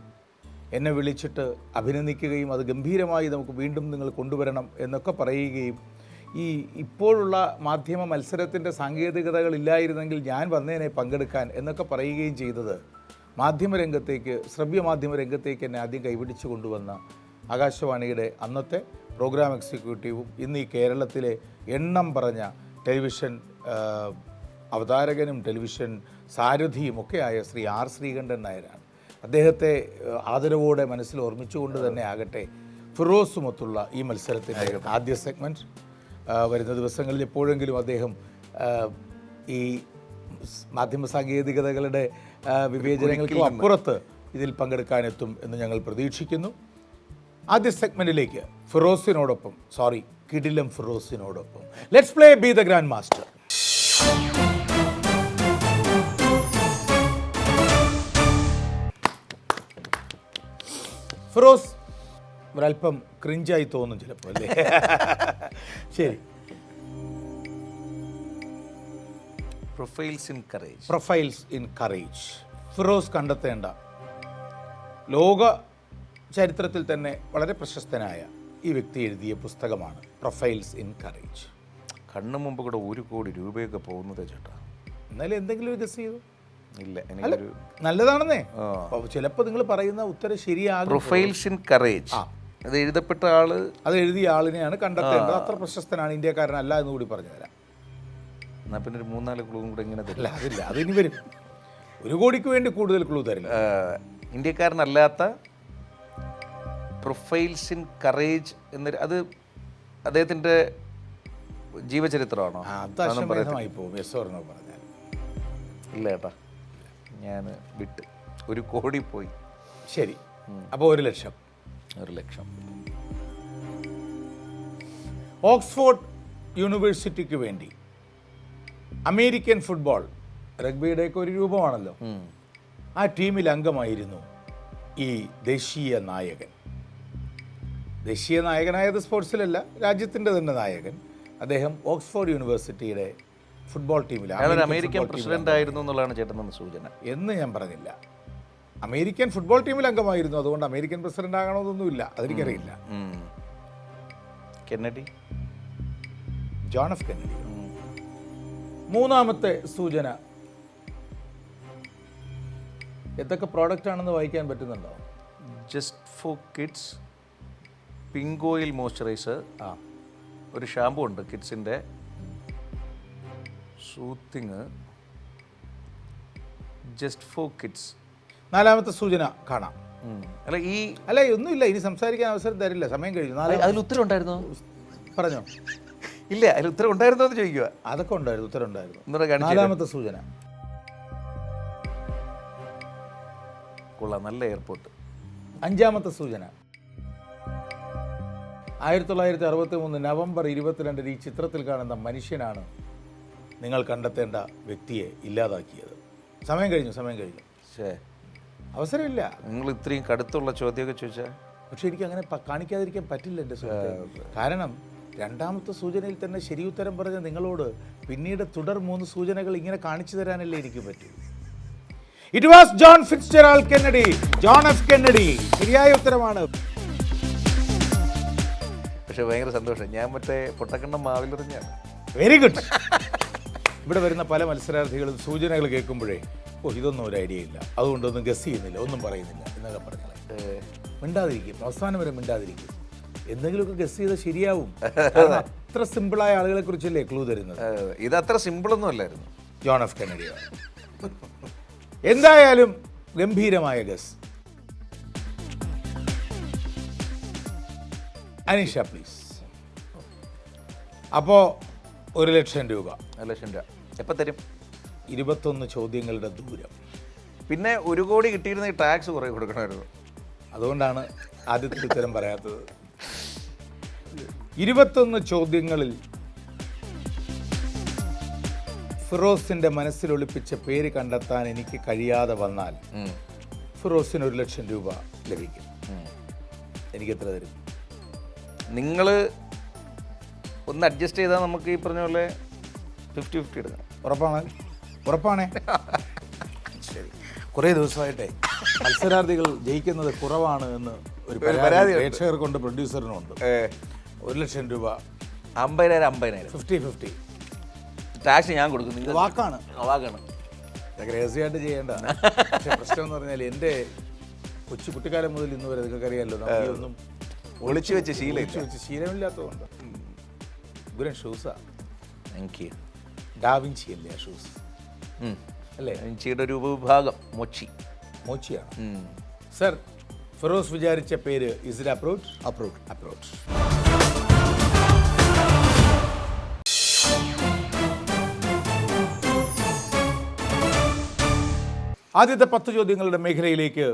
എന്നെ വിളിച്ചിട്ട് അഭിനന്ദിക്കുകയും അത് ഗംഭീരമായി നമുക്ക് വീണ്ടും നിങ്ങൾ കൊണ്ടുവരണം എന്നൊക്കെ പറയുകയും ഈ ഇപ്പോഴുള്ള മാധ്യമ മത്സരത്തിൻ്റെ സാങ്കേതികതകളില്ലായിരുന്നെങ്കിൽ ഞാൻ വന്നേനെ പങ്കെടുക്കാൻ എന്നൊക്കെ പറയുകയും ചെയ്തത് മാധ്യമരംഗത്തേക്ക്, ശ്രവ്യ മാധ്യമ രംഗത്തേക്ക് എന്നെ ആദ്യം കൈപിടിച്ചു കൊണ്ടുവന്ന ആകാശവാണിയുടെ അന്നത്തെ പ്രോഗ്രാം എക്സിക്യൂട്ടീവും ഇന്ന് ഈ കേരളത്തിലെ എണ്ണം പറഞ്ഞ ടെലിവിഷൻ അവതാരകനും ടെലിവിഷൻ സാരഥിയും ഒക്കെയായ ശ്രീ ആർ ശ്രീകണ്ഠൻ നായരാണ്. അദ്ദേഹത്തെ ആദരവോടെ മനസ്സിൽ ഓർമ്മിച്ചുകൊണ്ട് തന്നെ ആകട്ടെ ഫിറോസുമൊത്തുള്ള ഈ മത്സരത്തിൻ്റെ ആദ്യ സെഗ്മെൻറ്റ് വരുന്ന ദിവസങ്ങളിൽ എപ്പോഴെങ്കിലും അദ്ദേഹം ഈ മാധ്യമ സാങ്കേതികതകളുടെ വിവേചനങ്ങൾക്കും അപ്പുറത്ത് ഇതിൽ പങ്കെടുക്കാനെത്തും എന്ന് ഞങ്ങൾ പ്രതീക്ഷിക്കുന്നു. ആദ്യ സെഗ്മെൻറ്റിലേക്ക് ഫിറോസിനോടൊപ്പം, കിടിലം ഫിറോസിനോടൊപ്പം let's play be the grand master. Firoz ഒരല്പം ക്രിഞ്ചായി തോന്നും ചിലപ്പോൾ അല്ലേ? ശരി. Profiles in courage. ഫിറോസ് കണ്ടെത്തേണ്ട ലോക ചരിത്രത്തിൽ തന്നെ വളരെ പ്രശസ്തനായ ഈ വ്യക്തി എഴുതിയ പുസ്തകമാണ് പ്രൊഫൈൽസ് ഇൻ കറേജ്. കണ്ണു മുമ്പ് കൂടെ 1 കോടി രൂപയൊക്കെ പോകുന്നത് ചേട്ടാ. എന്നാലും എന്തെങ്കിലും ഒരു ഗസ് ചെയ്തു? ഇല്ല, നല്ലതാണെന്നേ. ചിലപ്പോൾ നിങ്ങൾ പറയുന്ന ഉത്തരം ശരിയാകും. പ്രൊഫൈൽസ് ഇൻ കറേജ് അത് എഴുതപ്പെട്ട ആള്, അത് എഴുതിയ ആളിനെയാണ് കണ്ടെത്തേണ്ടത്. അത്ര പ്രശസ്തനാണ്, ഇന്ത്യക്കാരനല്ല എന്ന് കൂടി പറഞ്ഞു തരാം. എന്നാൽ പിന്നെ ഒരു 3-4 ക്ലൂ കൂടെ ഇങ്ങനെ തരില്ല. അതില്ല, അതിനി വരും. 1 കോടിക്ക് വേണ്ടി കൂടുതൽ ക്ലൂ തരില്ല. ഇന്ത്യക്കാരനല്ലാത്ത പ്രൊഫൈൽസ് ഇൻ കറേജ് എന്ന അത് അദ്ദേഹത്തിൻ്റെ ജീവചരിത്രമാണോ? അത് അശ്വമേധമായി പോകും. യെസ് ഓർ നോ പറഞ്ഞാൽ. ഇല്ല ചേട്ടാ, ഞാൻ വിട്ട്. 1 കോടി പോയി. ശരി, അപ്പോൾ 1 ലക്ഷം. 1 ലക്ഷം. ഓക്സ്ഫോർഡ് യൂണിവേഴ്സിറ്റിക്ക് വേണ്ടി അമേരിക്കൻ ഫുട്ബോൾ, റഗ്ബിയുടെയൊക്കെ ഒരു രൂപമാണല്ലോ, ആ ടീമിൽ അംഗമായിരുന്നു ഈ ദേശീയ നായകൻ. ദേശീയ നായകനായത് സ്പോർട്സിലല്ല, രാജ്യത്തിൻ്റെ തന്നെ നായകൻ. അദ്ദേഹം ഓക്സ്ഫോർഡ് യൂണിവേഴ്സിറ്റിയുടെ ഫുട്ബോൾ ടീമിലാണ്. അമേരിക്കൻ പ്രസിഡന്റ് ആയിരുന്നു എന്നുള്ളതാണ് ചേട്ടൻ സൂചന. എന്ന് ഞാൻ പറഞ്ഞില്ല. അമേരിക്കൻ ഫുട്ബോൾ ടീമിൽ അംഗമായിരുന്നു, അതുകൊണ്ട് അമേരിക്കൻ പ്രസിഡന്റ് ആകണമെന്നൊന്നുമില്ല. അതെനിക്കറിയില്ല. Kennedy, John F Kennedy. മൂന്നാമത്തെ സൂചന, എന്തൊക്കെ പ്രോഡക്റ്റ് ആണെന്ന് വായിക്കാൻ പറ്റുന്നുണ്ടോ? Just for kids, pink oil moisturiser, ഒരു ഷാമ്പു ഉണ്ട് കിഡ്സിൻ്റെ, സൂത്തിങ്, ജസ്റ്റ് ഫോർ കിഡ്സ്. നാലാമത്തെ സൂചന കാണാം. അല്ല ഒന്നുമില്ല, ഇനി സംസാരിക്കാൻ അവസരം തരില്ല, സമയം കഴിഞ്ഞു. അതിൽ ഉത്തരം ഉണ്ടായിരുന്നോ? പറഞ്ഞോ? ഇല്ല, അതിൽ ഉത്തരം ഉണ്ടായിരുന്നോ എന്ന് ചോദിക്കുക. അതൊക്കെ ഉണ്ടായിരുന്നു, ഉത്തരം ഉണ്ടായിരുന്നു. നാലാമത്തെ സൂചന കൊള്ളാം, നല്ല എയർപോർട്ട്. അഞ്ചാമത്തെ സൂചന, 1963 നവംബർ 22 ഈ ചിത്രത്തിൽ കാണുന്ന മനുഷ്യനാണ് നിങ്ങൾ കണ്ടെത്തേണ്ട വ്യക്തിയെ ഇല്ലാതാക്കിയത്. സമയം കഴിഞ്ഞു. അവസരമില്ല. നിങ്ങൾ ഇത്രയും കടുത്തുള്ള ചോദ്യമൊക്കെ ചോദിച്ചാൽ. പക്ഷെ എനിക്ക് അങ്ങനെ കാണിക്കാതിരിക്കാൻ പറ്റില്ല എൻ്റെ സുഹൃത്ത്. കാരണം രണ്ടാമത്തെ സൂചനയിൽ തന്നെ ശരി ഉത്തരം പറഞ്ഞ നിങ്ങളോട് പിന്നീട് തുടർ 3 സൂചനകൾ ഇങ്ങനെ കാണിച്ചു തരാനല്ലേ എനിക്ക് പറ്റൂ. It was John Fitzgerald Kennedy, John F Kennedy. ശരിയായ ഉത്തരമാണ്. പക്ഷെ ഭയങ്കര സന്തോഷം, ഞാൻ മറ്റേ പൊട്ടക്കണ്ണം മാവിലെറിഞ്ഞാണ്. Very good. ഇവിടെ വരുന്ന പല മത്സരാർത്ഥികളും സൂചനകൾ കേൾക്കുമ്പോഴേ ഇതൊന്നും ഒരു ഐഡിയ ഇല്ല, അതുകൊണ്ടൊന്നും ഗസ് ചെയ്യുന്നില്ല, ഒന്നും പറയുന്നില്ല എന്നൊക്കെ പറഞ്ഞാൽ മിണ്ടാതിരിക്കും. അവസാനം വരെ മിണ്ടാതിരിക്കും. എന്തെങ്കിലുമൊക്കെ ഗസ് ചെയ്താൽ ശരിയാവും. അത്ര സിമ്പിളായ ആളുകളെ കുറിച്ചല്ലേ ക്ലൂ തരുന്നത്. ഇത് അത്ര സിമ്പിളൊന്നും അല്ലായിരുന്നു. John F Kennedy. എന്തായാലും ഗംഭീരമായ ഗസ്. അനീഷ പ്ലീസ്. അപ്പോൾ 1 ലക്ഷം രൂപ. 1 ലക്ഷം രൂപ എപ്പോൾ തരും? 21 ചോദ്യങ്ങളുടെ ദൂരം. പിന്നെ 1 കോടി കിട്ടിയിരുന്ന ടാക്സ് കുറേ കൊടുക്കണമായിരുന്നു. അതുകൊണ്ടാണ് ആദ്യത്തെ ഉത്തരം പറയാത്തത്. 21 ചോദ്യങ്ങളിൽ ഫിറോസിന്റെ മനസ്സിൽ ഒളിപ്പിച്ച പേര് കണ്ടെത്താൻ എനിക്ക് കഴിയാതെ വന്നാൽ ഫിറോസിന് 1 ലക്ഷം രൂപ ലഭിക്കും. എനിക്ക് എത്ര തരും? നിങ്ങൾ ഒന്ന് അഡ്ജസ്റ്റ് ചെയ്താൽ നമുക്ക് ഈ പറഞ്ഞ പോലെ 50-50 എടുക്കാം. ഉറപ്പാണേ? ശരി. കുറേ ദിവസമായിട്ടേ മത്സരാർത്ഥികൾ ജയിക്കുന്നത് കുറവാണ് എന്ന് ഒരു പരാതി പ്രേക്ഷകർ കൊണ്ട് പ്രൊഡ്യൂസറിനുണ്ട്. 1 ലക്ഷം രൂപ 50,000 50-50 ടാക്സ് ഞാൻ കൊടുക്കും. വാക്കാണ്. വാക്കാണ് രഹസ്യമായിട്ട് ചെയ്യേണ്ട. പക്ഷേ പ്രശ്നം എന്ന് പറഞ്ഞാൽ എൻ്റെ കുട്ടിക്കാലം മുതൽ ഇന്ന് വരെ നിങ്ങൾക്കറിയാമല്ലോ, നമുക്കൊന്നും ഒളിച്ചു വെച്ച് ശീലമില്ലാത്തതുകൊണ്ട്. ഗുരൻ ഷൂസാ. എനിക്ക് ഡാവിഞ്ചി അല്ലേ ആ ഷൂസ് അല്ലേ? ഡാവിഞ്ചിയുടെ ഒരു ഉപവിഭാഗം മോച്ചിയാണ്. സർ, ഫിറോസ് വിചാരിച്ച പേര് ഇസ് ഇറ്റ് അപ്രോച്ച്? അപ്രോച്ച്. ആദ്യത്തെ 10 ചോദ്യങ്ങളുടെ മേഖലയിലേക്ക്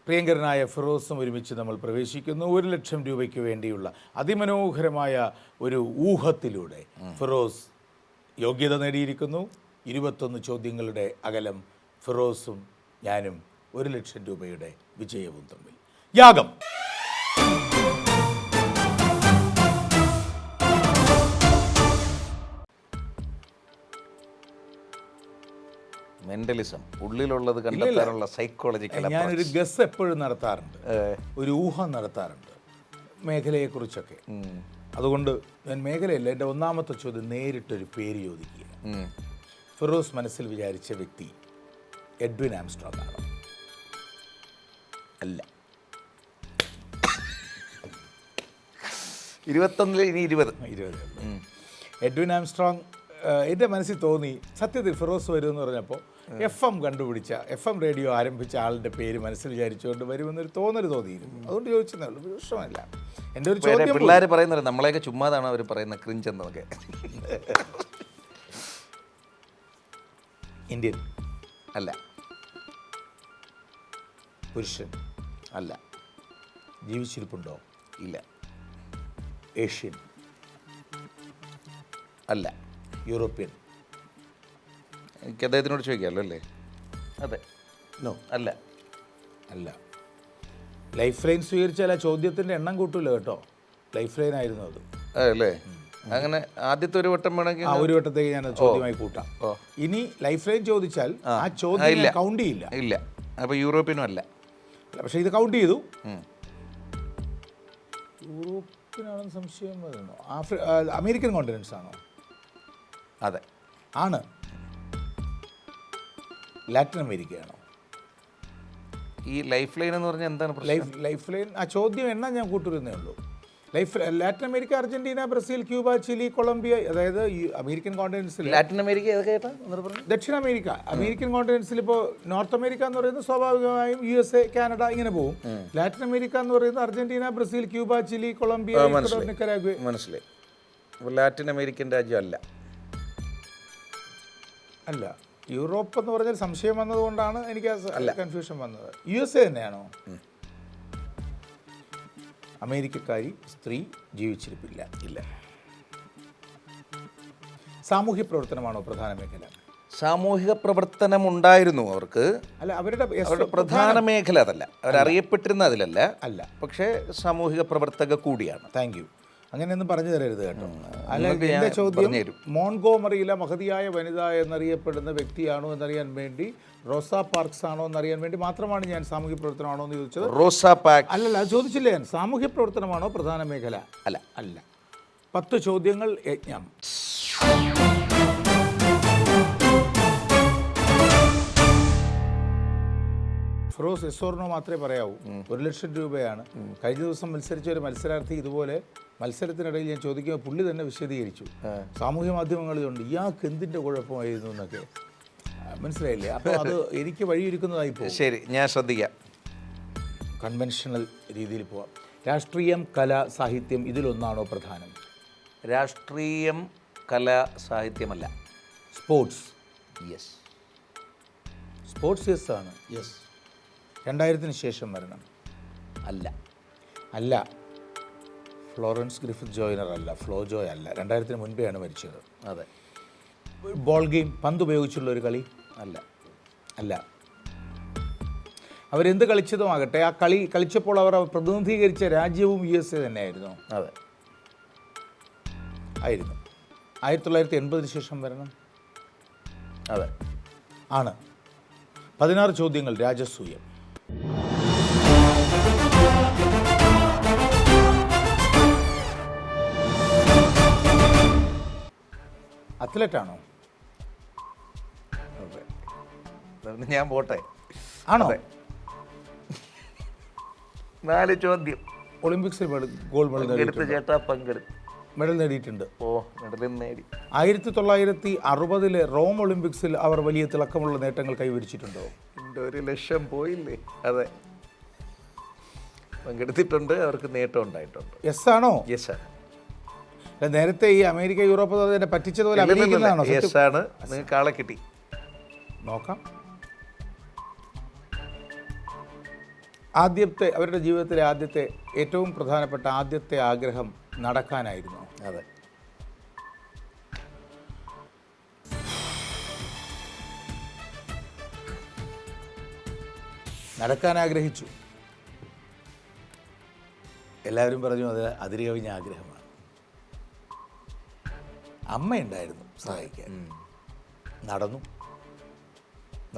പ്രിയങ്കരനായ ഫിറോസും ഒരുമിച്ച് നമ്മൾ പ്രവേശിക്കുന്നു. 1 ലക്ഷം രൂപയ്ക്ക് വേണ്ടിയുള്ള അതിമനോഹരമായ ഒരു ഊഹത്തിലൂടെ ഫിറോസ് യോഗ്യത നേടിയിരിക്കുന്നു. 21 ചോദ്യങ്ങളുടെ അകലം ഫിറോസും ഞാനും 1 ലക്ഷം രൂപയുടെ വിജയവും തമ്മിൽ. യാഗം. മെന്റലിസം, ഉള്ളിലുള്ളത് കണ്ടെത്താനുള്ള സൈക്കോളജിക്കൽ. ഞാനൊരു ഗസ് എപ്പോഴും നടത്താറുണ്ട്, ഒരു ഊഹം നടത്താറുണ്ട് മേഖലയെക്കുറിച്ചൊക്കെ. അതുകൊണ്ട് ഞാൻ മേഖലയല്ല, എൻ്റെ ഒന്നാമത്തെ ചോദ്യം നേരിട്ടൊരു പേര് ചോദിക്കുക. ഫിറോസ് മനസ്സിൽ വിചാരിച്ച വ്യക്തി എഡ്വിൻ ആംസ്ട്രോങ് ആണോ? അല്ല. 21 ഇനി 20. എഡ്വിൻ ആംസ്ട്രോങ് എൻ്റെ മനസ്സിൽ തോന്നി. സത്യത്തിൽ ഫിറോസ് വരുമെന്ന് പറഞ്ഞപ്പോൾ FM കണ്ടുപിടിച്ച FM റേഡിയോ ആരംഭിച്ച ആളുടെ പേര് മനസ്സിൽ വിചാരിച്ചുകൊണ്ട് വരുമെന്നൊരു തോന്നൽ തോന്നിയിരുന്നു. അതുകൊണ്ട് ചോദിച്ചതേ ഉള്ളൂ, പ്രശ്നമല്ല. എൻ്റെ ഒരു ചോദ്യം, പിള്ളേർ പറയുന്നത് നമ്മളെയൊക്കെ ചുമ്മാതാണ് അവർ പറയുന്ന ക്രിഞ്ച് എന്നൊക്കെ. ഇന്ത്യൻ അല്ല. പുരുഷൻ അല്ല. ജീവിച്ചിരിപ്പുണ്ടോ? ഇല്ല. ഏഷ്യൻ അല്ല. യൂറോപ്യൻ? എനിക്ക് അദ്ദേഹത്തിനോട് ചോദിക്കാമല്ലോ അല്ലേ? അതെ. നോ. അല്ല. ലൈഫ് ലൈൻ സ്വീകരിച്ചാൽ ആ ചോദ്യത്തിൻ്റെ എണ്ണം കൂട്ടില്ല കേട്ടോ. ലൈഫ് ലൈൻ ആയിരുന്നു അത്. അല്ലേ? അങ്ങനെ ആദ്യത്തെ ഒരു വട്ടം വേണമെങ്കിൽ ഒരു വട്ടത്തേക്ക് ഞാൻ ചോദ്യമായി കൂട്ടാം. ഇനി ലൈഫ് ലൈൻ ചോദിച്ചാൽ ആ ചോദ്യം കൗണ്ട് ചെയ്യില്ല. ഇല്ല. അപ്പോൾ യൂറോപ്യനും അല്ല. പക്ഷേ ഇത് കൗണ്ട് ചെയ്തു. യൂറോപ്യനാണെന്ന് സംശയം വരുന്നു. അമേരിക്കൻ കോണ്ടിനൻസ് ആണോ? അതെ. ആണ്. ലാറ്റിൻ അമേരിക്കയാണോ? ഈ ലൈഫ് ലൈൻ എന്ന് പറഞ്ഞാൽ എന്താണ്? ലൈഫ് ലൈൻ ആ ചോദ്യം എണ്ണം ഞാൻ കൂട്ടുന്നേ ഉള്ളൂ. Latin America, Argentina, Brazil, Cuba, Chile, Colombia, അതായത് അമേരിക്കൻ കോണ്ടിനൻസിൽ. ലാറ്റിൻ അമേരിക്ക ഏതൊക്കെ? ദക്ഷിണ അമേരിക്ക. അമേരിക്കൻ കോണ്ടിനൻസിൽ ഇപ്പോൾ നോർത്ത് അമേരിക്ക എന്ന് പറയുന്നത് സ്വാഭാവികമായും USA, കാനഡ ഇങ്ങനെ പോകും. ലാറ്റിൻ അമേരിക്ക എന്ന് പറയുന്നത് Argentina, Brazil, Cuba, Chile, Colombia, Nicaragua. മനസ്സിലായി. ലാറ്റിൻ അമേരിക്കൻ രാജ്യം അല്ല. യൂറോപ്പ് എന്ന് പറഞ്ഞാൽ സംശയം വന്നതുകൊണ്ടാണ് എനിക്ക് കൺഫ്യൂഷൻ വന്നത്. USA തന്നെയാണോ? അമേരിക്കക്കാരി, സ്ത്രീ, ജീവിച്ചിരിപ്പില്ല. ഇല്ല. സാമൂഹ്യ പ്രവർത്തനമാണോ പ്രധാന മേഖല? സാമൂഹിക പ്രവർത്തനം ഉണ്ടായിരുന്നു അവർക്ക്. അല്ല, അവരുടെ പ്രധാന മേഖല അതല്ല. അവരറിയപ്പെട്ടിരുന്ന അതിലല്ല. അല്ല. പക്ഷേ സാമൂഹിക പ്രവർത്തക കൂടിയാണ്. Thank you. അങ്ങനെയൊന്നും പറഞ്ഞു തരരുത് കേട്ടോ. അല്ല, എൻ്റെ ചോദ്യം മോൺഗോമറിയിലെ മഹതിയായ വനിത എന്നറിയപ്പെടുന്ന വ്യക്തിയാണോ എന്നറിയാൻ വേണ്ടി, റോസാ പാർക്സ് ആണോ എന്നറിയാൻ വേണ്ടി മാത്രമാണ് ഞാൻ സാമൂഹ്യ പ്രവർത്തനമാണോ എന്ന് ചോദിച്ചത്. റോസാ പാർക്ക് അല്ലല്ല, അത് ചോദിച്ചില്ലേ ഞാൻ. സാമൂഹ്യ പ്രവർത്തനമാണോ പ്രധാന മേഖല? അല്ല. 10 ചോദ്യങ്ങൾ യജ്ഞം. ഫിറോസ് എസ്സോർണോ മാത്രമേ പറയാവൂ. 1 ലക്ഷം രൂപയാണ്. കഴിഞ്ഞ ദിവസം മത്സരിച്ച ഒരു മത്സരാർത്ഥി ഇതുപോലെ മത്സരത്തിനിടയിൽ ഞാൻ ചോദിക്കുമ്പോൾ പുള്ളി തന്നെ വിശദീകരിച്ചു. സാമൂഹ്യ മാധ്യമങ്ങളിലുണ്ട് ഇയാൾക്ക് എന്തിൻ്റെ കുഴപ്പമായിരുന്നു എന്നൊക്കെ. മനസ്സിലായില്ലേ? അപ്പോൾ അത് എനിക്ക് വഴിയൊരുക്കുന്നതായി പോകും. ശരി, ഞാൻ ശ്രദ്ധിക്കാം. കൺവെൻഷണൽ രീതിയിൽ പോവാം. രാഷ്ട്രീയം, കല, സാഹിത്യം ഇതിലൊന്നാണോ പ്രധാനം? രാഷ്ട്രീയം, കല, സാഹിത്യമല്ല. സ്പോർട്സ്? യെസ്. സ്പോർട്സ് യെസ് ആണ്. യെസ്. 2000-ന് ശേഷം മരണം അല്ല. അല്ല. ഫ്ലോറൻസ് ഗ്രിഫിത്ത് ജോയ്നർ അല്ല. ഫ്ലോ ജോയ് അല്ല. 2000-ന് മുൻപെയാണ് മരിച്ചത്. അതെ. ബോൾ ഗെയിം, പന്ത് ഉപയോഗിച്ചുള്ള ഒരു കളി അല്ല. അല്ല. അവരെന്ത് കളിച്ചതും ആകട്ടെ, ആ കളി കളിച്ചപ്പോൾ അവർ പ്രതിനിധീകരിച്ച രാജ്യവും USA തന്നെയായിരുന്നു. അതെ. ആയിരുന്നു. 1980-ന് ശേഷം വരണം. അതെ. ആണ്. 16 ചോദ്യങ്ങൾ രാജസൂയം. അത്ലറ്റാണോ? അതെ. ഞാൻ പോട്ടെ. ആണോ? 4 ചോദ്യം. ഒളിമ്പിക്സിൽ ഗോൾഡ് മെഡൽ നേടിയിട്ടുണ്ട്. ഓ, മെഡൽ നേടി. 1960-ലെ റോം ഒളിമ്പിക്സിൽ അവർ വലിയ തിളക്കമുള്ള നേട്ടങ്ങൾ കൈവരിച്ചിട്ടുണ്ടോ? 1,00,000 പോയില്ലേ? അതെ, പങ്കെടുത്തിട്ടുണ്ട്. അവർക്ക് നേട്ടം ഉണ്ടായിട്ടുണ്ട്. യെസ് ആണോ? യെസ് ആണ്. നേരത്തെ ഈ അമേരിക്ക, യൂറോപ്പ് അതിനെ പറ്റിച്ചതുപോലെ അഭിനയിക്കുന്നതാണോ? യെസ് ആണ്. നിങ്ങൾക്ക് ആളെ കിട്ടി. നോക്കാം. അവരുടെ ജീവിതത്തിലെ ഏറ്റവും പ്രധാനപ്പെട്ട ആദ്യത്തെ ആഗ്രഹം നടക്കാനായിരുന്നു. അതെ. നടക്കാൻ ആഗ്രഹിച്ചു. എല്ലാവരും പറഞ്ഞു അത് അതിരുകവിഞ്ഞ ആഗ്രഹമാണ്. അമ്മയുണ്ടായിരുന്നു സഹായിക്കാൻ.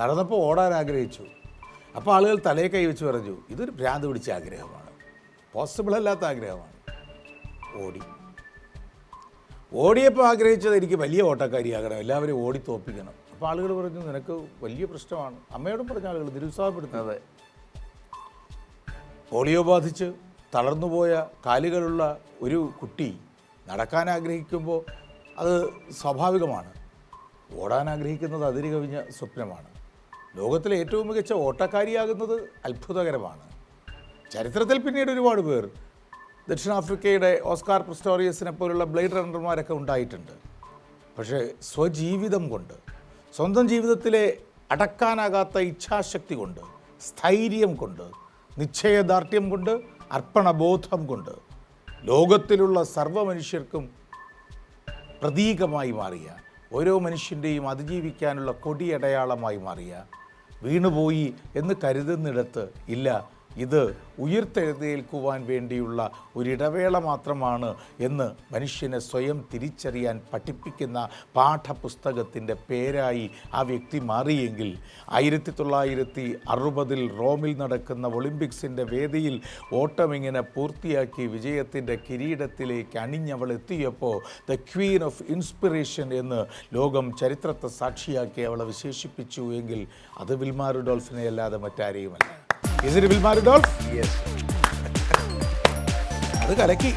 നടന്നപ്പോൾ ഓടാൻ ആഗ്രഹിച്ചു. അപ്പോൾ ആളുകൾ തലയെ കൈവച്ച് പറഞ്ഞു ഇതൊരു ഭ്രാന്ത് പിടിച്ച ആഗ്രഹമാണ്, പോസിബിൾ അല്ലാത്ത ആഗ്രഹമാണ്. ഓടിയപ്പോൾ ആഗ്രഹിച്ചത് എനിക്ക് വലിയ ഓട്ടക്കാരിയാകണം, എല്ലാവരും ഓടി തോപ്പിക്കണം. അപ്പോൾ ആളുകൾ പറഞ്ഞു നിനക്ക് വലിയ പ്രശ്നമാണ്. അമ്മയോടും പറഞ്ഞ ആളുകൾ നിരുത്സാഹപ്പെടുത്തുന്നത്. പോളിയോ ബാധിച്ച് തളർന്നുപോയ കാലുകളുള്ള ഒരു കുട്ടി നടക്കാൻ ആഗ്രഹിക്കുമ്പോൾ അത് സ്വാഭാവികമാണ്. ഓടാൻ ആഗ്രഹിക്കുന്നത് അതിര് കവിഞ്ഞ സ്വപ്നമാണ്. ലോകത്തിലെ ഏറ്റവും മികച്ച ഓട്ടക്കാരിയാകുന്നത് അത്ഭുതകരമാണ്. ചരിത്രത്തിൽ പിന്നീട് ഒരുപാട് പേർ, ദക്ഷിണാഫ്രിക്കയുടെ ഓസ്കാർ പിസ്റ്റോറിയസിനെ പോലുള്ള ബ്ലേഡ് റണ്ണർമാരൊക്കെ ഉണ്ടായിട്ടുണ്ട്. പക്ഷേ സ്വജീവിതം കൊണ്ട്, സ്വന്തം ജീവിതത്തിലെ അടക്കാനാകാത്ത ഇച്ഛാശക്തി കൊണ്ട്, സ്ഥൈര്യം കൊണ്ട്, നിശ്ചയദാർഢ്യം കൊണ്ട്, അർപ്പണബോധം കൊണ്ട് ലോകത്തിലുള്ള സർവ്വ മനുഷ്യർക്കും പ്രതീകമായി മാറിയ, ഓരോ മനുഷ്യൻ്റെയും അതിജീവിക്കാനുള്ള കൊടിയടയാളമായി മാറിയ, വീണുപോയി എന്ന് കരുതുന്നിടത്ത് ഇല്ല, ഇത് ഉയർത്തെഴുന്നേൽക്കുവാൻ വേണ്ടിയുള്ള ഒരിടവേള മാത്രമാണ് എന്ന് മനുഷ്യനെ സ്വയം തിരിച്ചറിയാൻ പഠിപ്പിക്കുന്ന പാഠപുസ്തകത്തിൻ്റെ പേരായി ആ വ്യക്തി മാറിയെങ്കിൽ 1960-ൽ റോമിൽ നടക്കുന്ന ഒളിമ്പിക്സിൻ്റെ വേദിയിൽ ഓട്ടമിങ്ങനെ പൂർത്തിയാക്കി വിജയത്തിൻ്റെ കിരീടത്തിലേക്ക് അണിഞ്ഞവൾ എത്തിയപ്പോൾ ദ ക്വീൻ ഓഫ് ഇൻസ്പിറേഷൻ എന്ന് ലോകം ചരിത്രത്തെ സാക്ഷിയാക്കി അവളെ വിശേഷിപ്പിച്ചു എങ്കിൽ അത് വിൽമ റുഡോൾഫിനെ അല്ലാതെ മറ്റാരെയുമല്ല. Is it Vilma Rudolph? Yes. അത് കലക്കി.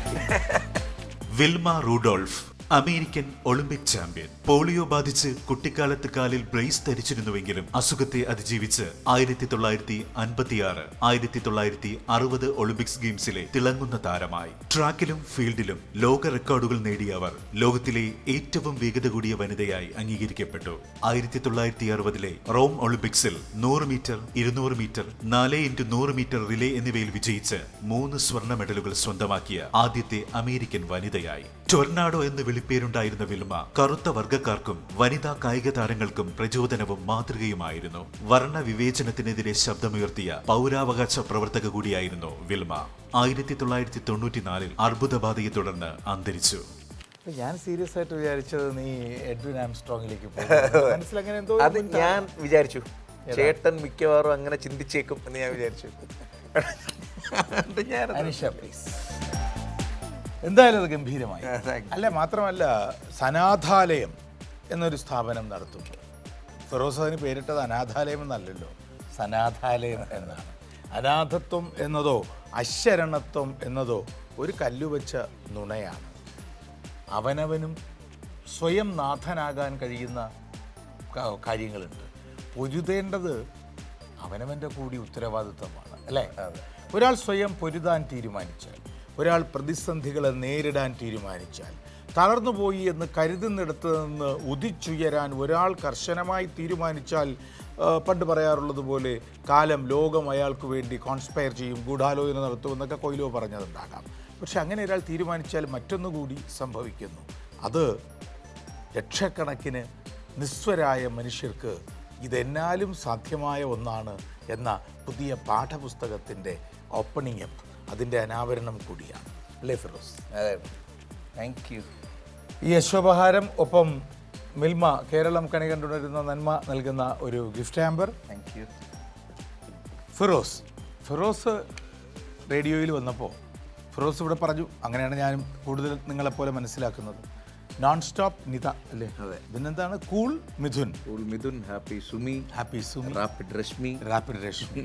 Wilma Rudolph, American Olympic champion. Polio ബാധിച്ച് കുട്ടിക്കാലത്ത് കാലിൽ ബ്രേസ് ധരിച്ചിരുന്നുവെങ്കിലും അസുഖത്തെ അതിജീവിച്ച് 1956, 1960 ഒളിമ്പിക്സ് ഗെയിംസിലെ തിളങ്ങുന്ന താരമായി. ട്രാക്കിലും ഫീൽഡിലും ലോക റെക്കോർഡുകൾ നേടിയ അവർ ലോകത്തിലെ ഏറ്റവും വേഗത കൂടിയ വനിതയായി അംഗീകരിക്കപ്പെട്ടു. 1960-ലെ റോം ഒളിമ്പിക്സിൽ 100 metre, 200 metre, 4x100 metre relay എന്നിവയിൽ വിജയിച്ച് 3 സ്വർണ്ണ മെഡലുകൾ സ്വന്തമാക്കിയ ആദ്യത്തെ അമേരിക്കൻ വനിതയായി. ടൊർണാഡോ എന്ന് വിളിപ്പേരുണ്ടായിരുന്ന വിൽമ കറുത്ത വർഗ്ഗക്കാർക്കും വനിതാ കായിക താരങ്ങൾക്കും പ്രചോദനവും മാതൃകയുമായിരുന്നു. വർണ്ണ വിവേചനത്തിനെതിരെ ശബ്ദമുയർത്തിയ പൗരാവകാശ പ്രവർത്തക കൂടിയായിരുന്നു വിൽമ. 1994-ൽ അർബുദബാധയെ തുടർന്ന് അന്തരിച്ചു. ഞാൻ സീരിയസ് ആയിട്ട് വിചാരിച്ചത് നീ എഡ്വിൻ ആംസ്ട്രോങ്ങിലേക്ക് മനസ്സിലങ്ങനെ എന്തോ അത് ഞാൻ വിചാരിച്ചു. ചേട്ടൻ മിക്കവാറും അങ്ങനെ ചിന്തിച്ചേക്കും എന്ന് ഞാൻ വിചാരിച്ചു. അനിഷ പ്ലീസ്. എന്തായാലും അത് ഗംഭീരമായി. അല്ല, മാത്രമല്ല സനാഥാലയം എന്നൊരു സ്ഥാപനം നടത്തുന്നു. ഫിറോസ് അതിന് പേരിട്ടത് അനാഥാലയം എന്നല്ലല്ലോ, സനാഥാലയം എന്നാണ്. അനാഥത്വം എന്നതോ അശരണത്വം എന്നതോ ഒരു കല്ലുവച്ച നുണയാണ്. അവനവനും സ്വയം നാഥനാകാൻ കഴിയുന്ന കാര്യങ്ങളുണ്ട്. പൊരുതേണ്ടത് അവനവൻ്റെ കൂടി ഉത്തരവാദിത്വമാണ്, അല്ലേ? ഒരാൾ സ്വയം പൊരുതാൻ തീരുമാനിച്ചാൽ, ഒരാൾ പ്രതിസന്ധികളെ നേരിടാൻ തീരുമാനിച്ചാൽ, തളർന്നുപോയി എന്ന് കരുതുന്നിടത്ത് നിന്ന് ഉദിച്ചുയരാൻ ഒരാൾ കർശനമായി തീരുമാനിച്ചാൽ പണ്ട് പറയാറുള്ളത് പോലെ കാലം ലോകം അയാൾക്ക് വേണ്ടി കോൺസ്പയർ ചെയ്യും, ഗൂഢാലോചന നടത്തുമെന്നൊക്കെ കൊയ്ലോ പറഞ്ഞതുണ്ടാകാം. പക്ഷെ അങ്ങനെ ഒരാൾ തീരുമാനിച്ചാൽ മറ്റൊന്നുകൂടി സംഭവിക്കുന്നു. അത് ലക്ഷക്കണക്കിന് നിസ്വരായ മനുഷ്യർക്ക് ഇതെന്നാലും സാധ്യമായ ഒന്നാണ് എന്ന പുതിയ പാഠപുസ്തകത്തിൻ്റെ ഓപ്പണിംഗ് അപ്പ്, അതിൻ്റെ അനാവരണം കൂടിയാണ് അല്ലേ ഫിറോസ്? അതെ, താങ്ക് യു. ഈ അശ്വപഹാരം ഒപ്പം മിൽമ കേരളം കണി കണ്ടുണരുന്ന നന്മ നൽകുന്ന ഒരു gift hamper. Thank you. Firoz റേഡിയോയിൽ വന്നപ്പോൾ ഫിറോസ് ഇവിടെ പറഞ്ഞു, അങ്ങനെയാണ് ഞാനും കൂടുതൽ നിങ്ങളെപ്പോലെ മനസ്സിലാക്കുന്നത്, നോൺ സ്റ്റോപ്പ് നിത അല്ലേ? അതെ. പിന്നെന്താണ് cool Mithun, happy Sumi, rapid Rashmi.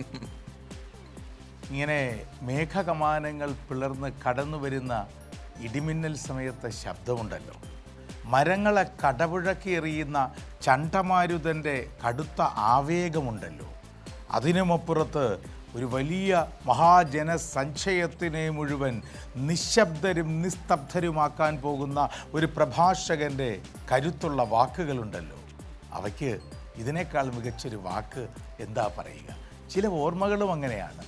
ഇങ്ങനെ മേഘകമാനങ്ങൾ പിളർന്ന് കടന്നു വരുന്ന ഇടിമിന്നൽ സമയത്തെ ശബ്ദമുണ്ടല്ലോ, മരങ്ങളെ കടപുഴക്കി എറിയുന്ന ചണ്ടമാരുതൻ്റെ കടുത്ത ആവേഗമുണ്ടല്ലോ, അതിനുമപ്പുറത്ത് ഒരു വലിയ മഹാജനസഞ്ചയത്തിനെ മുഴുവൻ നിശബ്ദരും നിസ്തബ്ധരുമാക്കാൻ പോകുന്ന ഒരു പ്രഭാഷകൻ്റെ കരുത്തുള്ള വാക്കുകളുണ്ടല്ലോ, അവയ്ക്ക് ഇതിനേക്കാൾ മികച്ചൊരു വാക്ക് എന്താ പറയുക? ചില ഓർമ്മകളും അങ്ങനെയാണ്.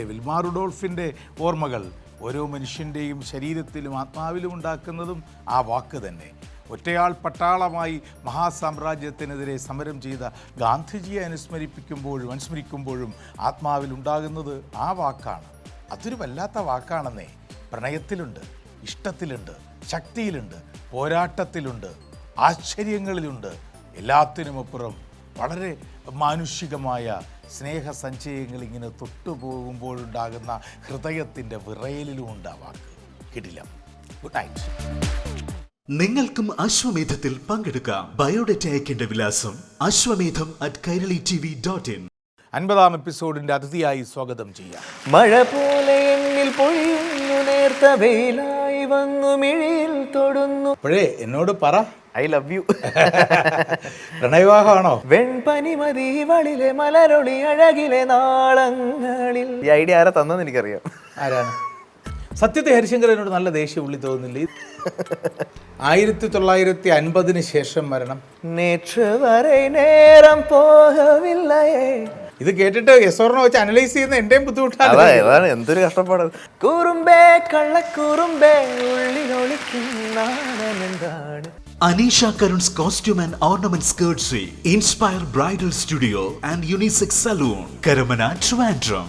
വിൽമാ റുഡോൾഫിൻ്റെ ഓർമ്മകൾ ഓരോ മനുഷ്യൻ്റെയും ശരീരത്തിലും ആത്മാവിലും ഉണ്ടാക്കുന്നതും ആ വാക്ക് തന്നെ. ഒറ്റയാൾ പട്ടാളമായി മഹാസാമ്രാജ്യത്തിനെതിരെ സമരം ചെയ്ത ഗാന്ധിജിയെ അനുസ്മരിക്കുമ്പോഴും ആത്മാവിലുണ്ടാകുന്നത് ആ വാക്കാണ്. അതൊരു വല്ലാത്ത വാക്കാണെന്നേ. പ്രണയത്തിലുണ്ട്, ഇഷ്ടത്തിലുണ്ട്, ശക്തിയിലുണ്ട്, പോരാട്ടത്തിലുണ്ട്, ആശ്ചര്യങ്ങളിലുണ്ട്, എല്ലാത്തിനുമപ്പുറം വളരെ മാനുഷികമായ സ്നേഹസഞ്ചയങ്ങൾ ഇങ്ങനെ തൊട്ടുപോകുമ്പോഴുണ്ടാകുന്ന ഹൃദയത്തിൻ്റെ വിറയലിലുമുണ്ട് ആ വാക്ക്. കിടില. Good night. നിങ്ങൾക്കും അശ്വമേധത്തിൽ പങ്കെടുക്കാം. ബയോഡേറ്റ അയക്കേണ്ട വിലാസം ashwamedham@kairalitv.in. 50-ാം എപ്പിസോഡിൻ്റെ അതിഥിയായി സ്വാഗതം ചെയ്യാം. മഴ പോലെ എന്നിൽ പൊഴിയുന്നു, നേർത്ത വെയിലായി വന്നു മിഴിയിൽ തൊടുന്നു. അപ്പോഴേ എന്നോട് പറ, ഐ ലവ് യു. പ്രണയവിവാഹമാണോ? വെൺപനിമതി വളിലെ മലരൊളി അഴകിലെ നാളങ്ങളിൽ. ഈ ഐഡിയ ആരാ തന്നെന്ന് എനിക്കറിയാം. ആരാണ്? സത്യത്തെ ഹരിശങ്കരനോട് നല്ല ദേഷ്യം ഉള്ളി തോന്നുന്നില്ലേ? 1950 ശേഷം മരണം. നേற்று വരെ നേരം പോകവില്ലയേ. ഇത് കേട്ടിട്ട് യെസോറിനെ വെച്ച് അനലൈസ് ചെയ്യുന്ന എന്റെയും ബുദ്ധിമുട്ടാണ്. അതാണ് എന്തൊരു കഷ്ടപ്പാട്. കുറുമ്പേ കള്ളക്കുറുമ്പേ ഉള്ളിലൊളിക്കുന്നാണെന്താണ്. Anisha Karun's Costume and Ornaments Courtesy, Inspire Bridal Studio and Unisex Saloon, Karamana, Trivandrum.